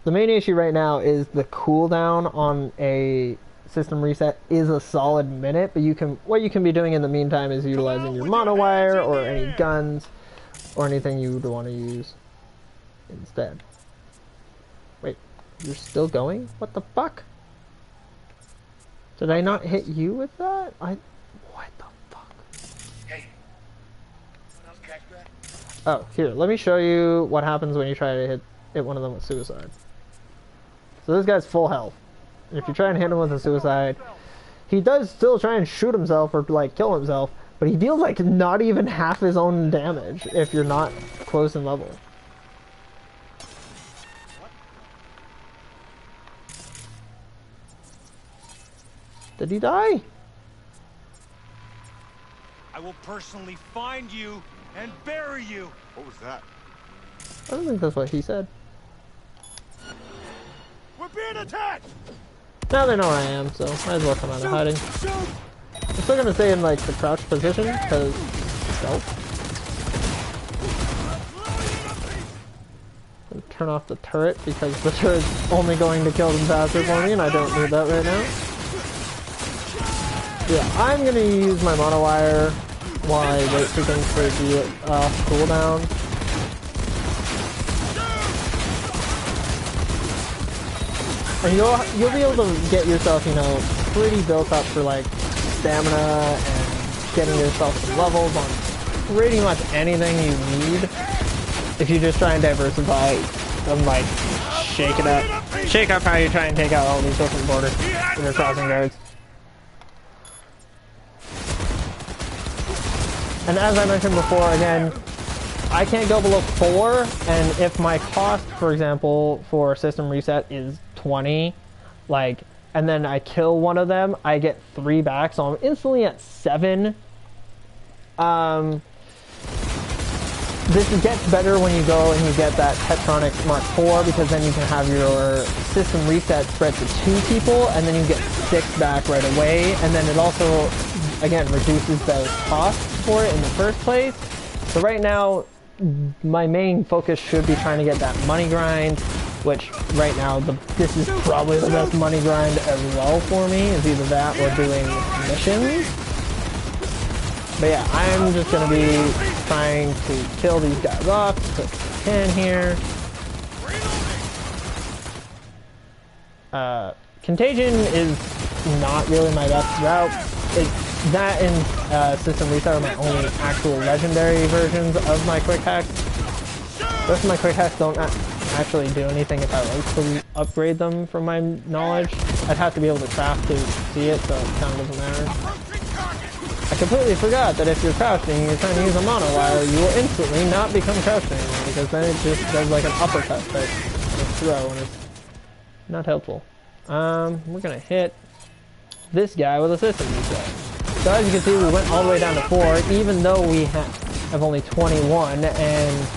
The main issue right now is the cooldown on a system reset is a solid minute, but what you can be doing in the meantime is utilizing your monowire or any guns or anything you would want to use instead. Wait, you're still going? What the fuck? Did I not hit you with that? What the fuck? Hey. Someone else catch that? Oh, here, let me show you what happens when you try to hit one of them with suicide. So this guy's full health. If you try and hit him with a suicide, he does still try and shoot himself or like kill himself, but he deals like not even half his own damage if you're not close in level. Did he die? I will personally find you and bury you. What was that? I don't think that's what he said. We're being attacked. Now they know where I am, so might as well come out of hiding. I'm still gonna stay in like the crouch position because stealth. And turn off the turret because the turret's only going to kill them faster for me, and I don't need that right now. Yeah, I'm gonna use my monowire while I wait for things to be cooldown. And you'll be able to get yourself, you know, pretty built up for like stamina and getting yourself some levels on pretty much anything you need if you just try and diversify and like shake it up. Shake up how you try and take out all these different border your crossing guards. And as I mentioned before, again, I can't go below 4, and if my cost, for example, for system reset is 20, like, and then I kill one of them, I get 3 back, so I'm instantly at 7. This gets better when you go and you get that Tetronic Mark IV, because then you can have your system reset spread to 2 people, and then you get 6 back right away, and then it also, again, reduces the cost for it in the first place. So right now, my main focus should be trying to get that money grind, which right now, this is probably the best money grind as well for me, is either that or doing missions. But yeah, I'm just going to be trying to kill these guys off as quick as I can here. Contagion is not really my best route. That and System Reset are my only actual legendary versions of my quick hacks. The rest of my quick hacks don't actually do anything if I like to upgrade them from my knowledge. I'd have to be able to craft to see it, so it kind of doesn't matter. I completely forgot that if you're crouching and you're trying to use a monowire, you will instantly not become crouched anymore, because then it just does like an uppercut type throw, and it's not helpful. We're gonna hit this guy with a system reset. So as you can see, we went all the way down to 4, even though we have only 21, and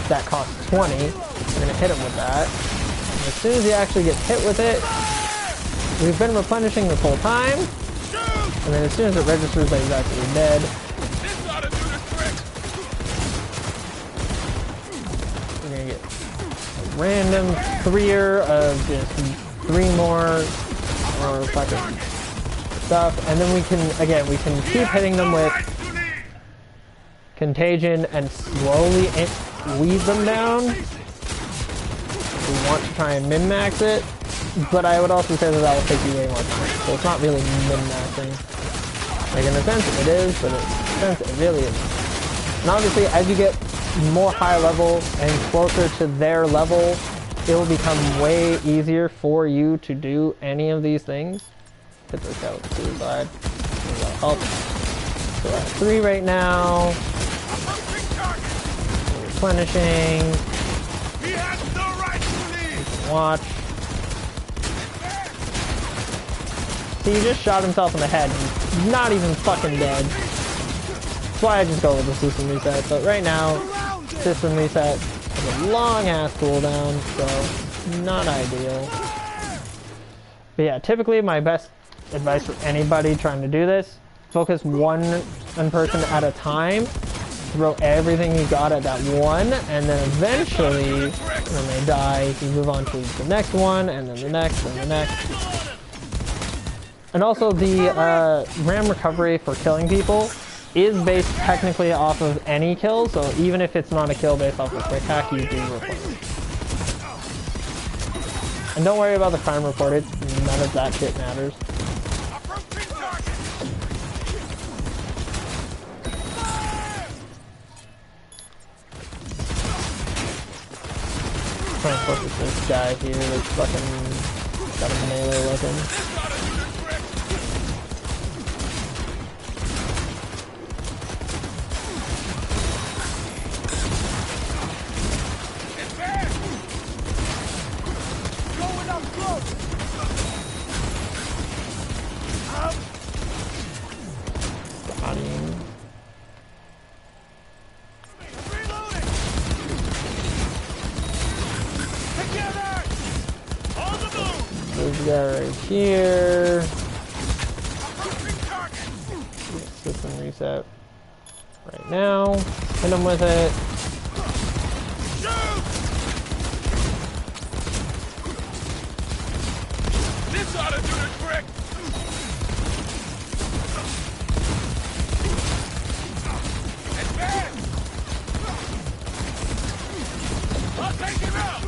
that costs 20. We're gonna hit him with that. And as soon as he actually gets hit with it, we've been replenishing this whole time. And then as soon as it registers that he's actually dead, we're gonna get a random 3-er of just 3 more or fucking stuff, and then we can keep hitting them with Contagion and slowly weed them down. We want to try and min-max it, but I would also say that will take you way more time, so it's not really min-maxing. Like, in a sense it is, but in a sense it really isn't. And obviously, as you get more high level and closer to their level, it will become way easier for you to do any of these things. Hit this guy with suicide. That'll help. So we're at 3 right now. We're replenishing. You can watch. See, he just shot himself in the head. He's not even fucking dead. That's why I just go with the system reset. But right now, system reset has a long ass cooldown, so not ideal. But yeah, typically my best advice for anybody trying to do this, focus one person at a time, throw everything you got at that one, and then eventually, when they die, you move on to the next one, and then the next, and the next. And also the RAM recovery for killing people is based technically off of any kill, so even if it's not a kill based off of a quick hack, you do replenish. And don't worry about the crime reported, none of that shit matters. Trying to focus this guy here that's fucking got a melee weapon. guy right here. System reset right now. Hit him with it. This ought to do the trick! Advance! I'll take him out!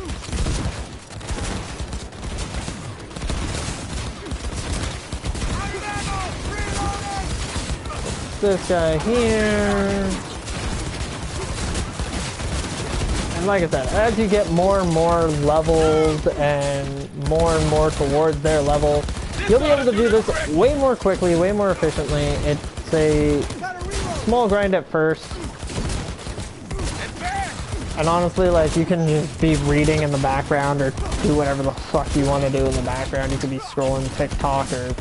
This guy here. And like I said, as you get more and more levels and more towards their level, you'll be able to do this way more quickly, way more efficiently. It's a small grind at first. And honestly, like, you can just be reading in the background or do whatever the fuck you want to do in the background. You could be scrolling TikTok or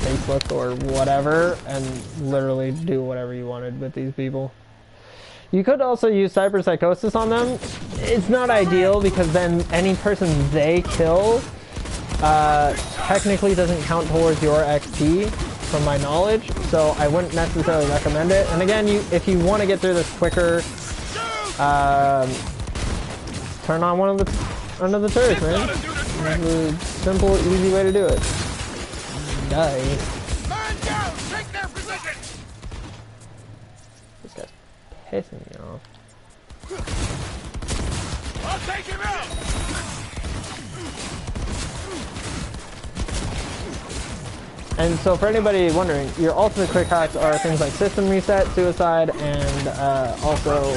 Facebook or whatever and literally do whatever you wanted with these people. You could also use cyberpsychosis on them. It's not ideal because then any person they kill technically doesn't count towards your XP from my knowledge, so I wouldn't necessarily recommend it. And again, if you want to get through this quicker, turn on one of the turrets, man. It's a simple, easy way to do it. Die. Man down! Take their position! This guy's pissing me off. I'll take him out! And so for anybody wondering, your ultimate quick hacks are things like system reset, suicide, and also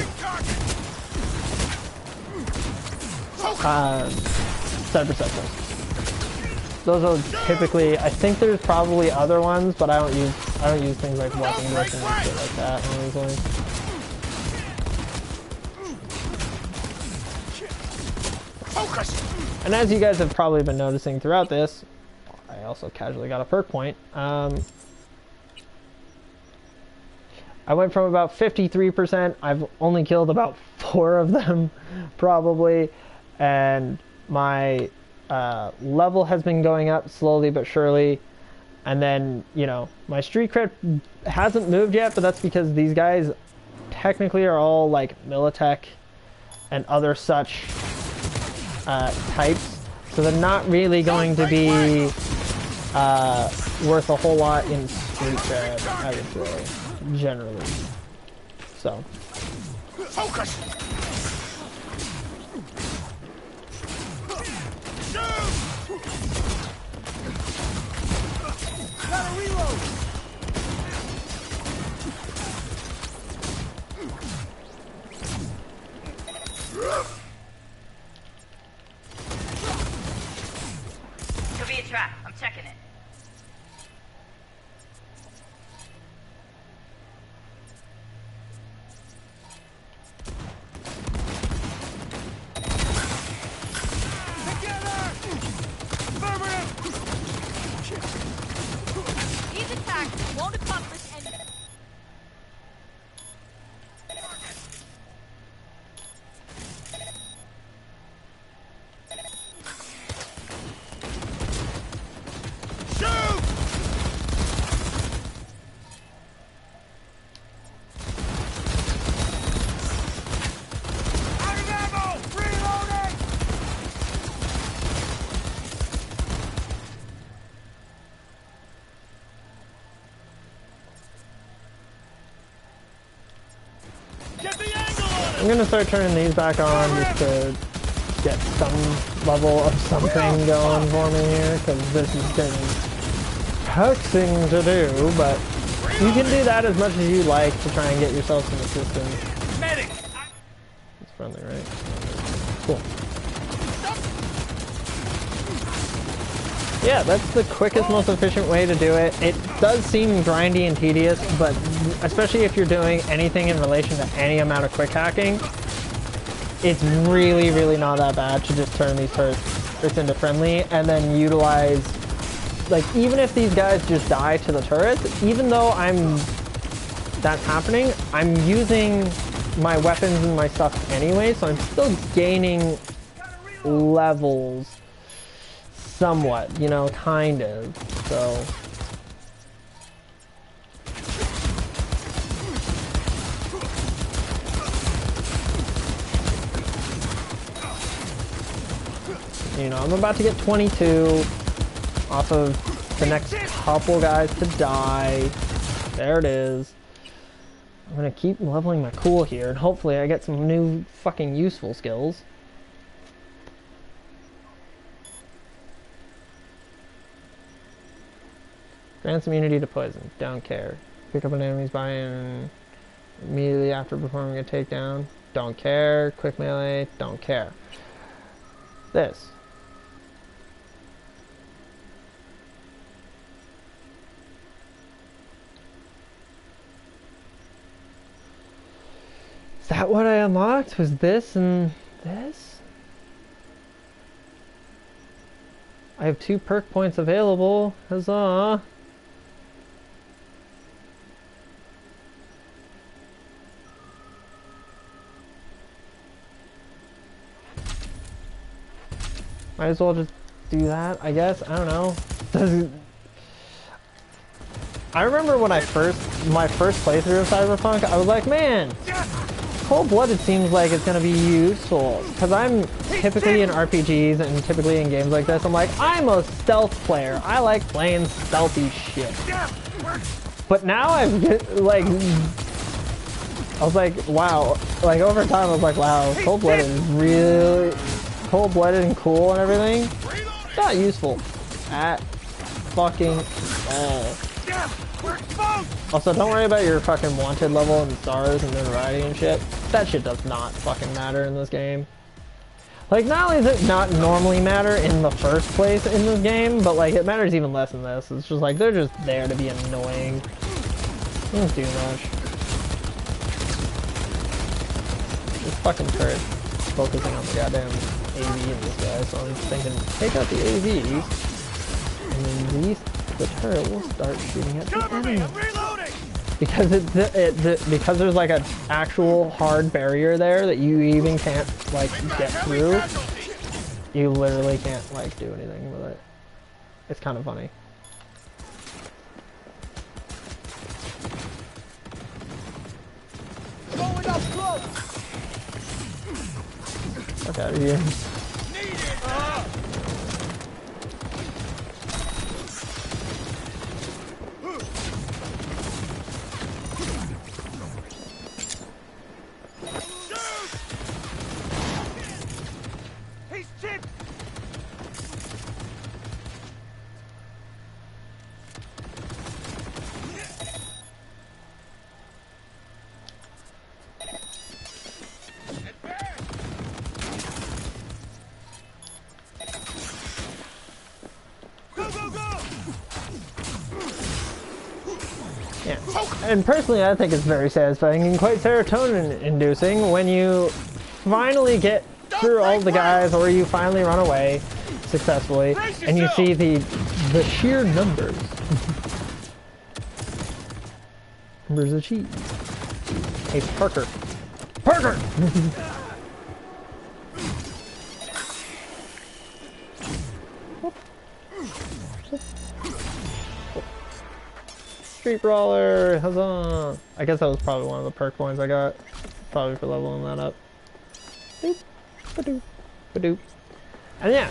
cyberpsychosis. Those are typically, I think there's probably other ones, but I don't use things like weapon glitch and shit like that usually. Focus! And as you guys have probably been noticing throughout this, I also casually got a perk point. I went from about 53%, I've only killed about 4 of them, probably, and my level has been going up slowly but surely, and then, you know, my street cred hasn't moved yet, but that's because these guys technically are all like Militech and other such types, so they're not really going to be worth a whole lot in street cred, I would say, generally. So Focus! Gotta reload! Could be a trap. I'm checking it. These attacks won't accomplish anything. I'm gonna start turning these back on just to get some level of something going for me here, because this has been taxing to do, but you can do that as much as you like to try and get yourself some assistance. Medic! It's friendly, right? Cool. Yeah, that's the quickest, most efficient way to do it. It does seem grindy and tedious, but especially if you're doing anything in relation to any amount of quick hacking, it's really, really not that bad to just turn these turrets into friendly and then utilize, like, even if these guys just die to the turrets, even though that's happening, I'm using my weapons and my stuff anyway, so I'm still gaining levels somewhat, you know, kind of. So. You know, I'm about to get 22 off of the next couple guys to die. There it is. I'm gonna keep leveling my cool here, and hopefully I get some new fucking useful skills. Grants immunity to poison. Don't care. Pick up an enemy's body and immediately after performing a takedown. Don't care. Quick melee. Don't care. This. Is that what I unlocked? Was this and this? I have 2 perk points available. Huzzah! Might as well just do that, I guess. I don't know. I remember when my first playthrough of Cyberpunk, I was like, man, cold-blooded seems like it's gonna be useful. Because I'm typically in RPGs and typically in games like this, I'm like, I'm a stealth player. I like playing stealthy shit. But now I was like, wow. Like, over time, I was like, wow, cold-blooded is really cold-blooded and cool and everything. Not useful at fucking all. Also, don't worry about your fucking wanted level and stars and notoriety and shit. That shit does not fucking matter in this game. Like, not only does it not normally matter in the first place in this game, but like, it matters even less in this. It's just like, they're just there to be annoying. They don't do much. This fucking turret focusing on the goddamn AV in this guy, so I'm thinking, take out the AVs, and then the turret will start shooting at the enemy. Because because there's like an actual hard barrier there that you even can't like get through. You literally can't like do anything with it. It's kind of funny. Fuck out of here. Yeah. And personally, I think it's very satisfying and quite serotonin-inducing when you finally get through all the guys, or you finally run away successfully, and you see the sheer numbers. Numbers of cheese. Hey, Parker. Parker! Street Brawler, huzzah! I guess that was probably one of the perk points I got. Probably for leveling that up. Boop, ba-doop, ba-doop. And yeah,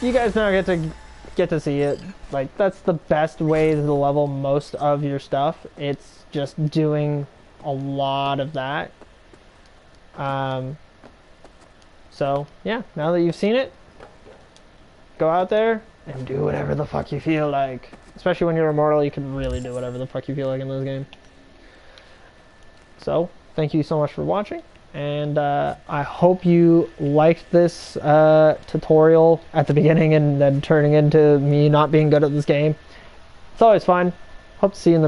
you guys now get to see it. Like, that's the best way to level most of your stuff. It's just doing a lot of that. So yeah, now that you've seen it, go out there and do whatever the fuck you feel like. Especially when you're immortal, you can really do whatever the fuck you feel like in this game. So, thank you so much for watching, and I hope you liked this tutorial at the beginning and then turning into me not being good at this game. It's always fun. Hope to see you in the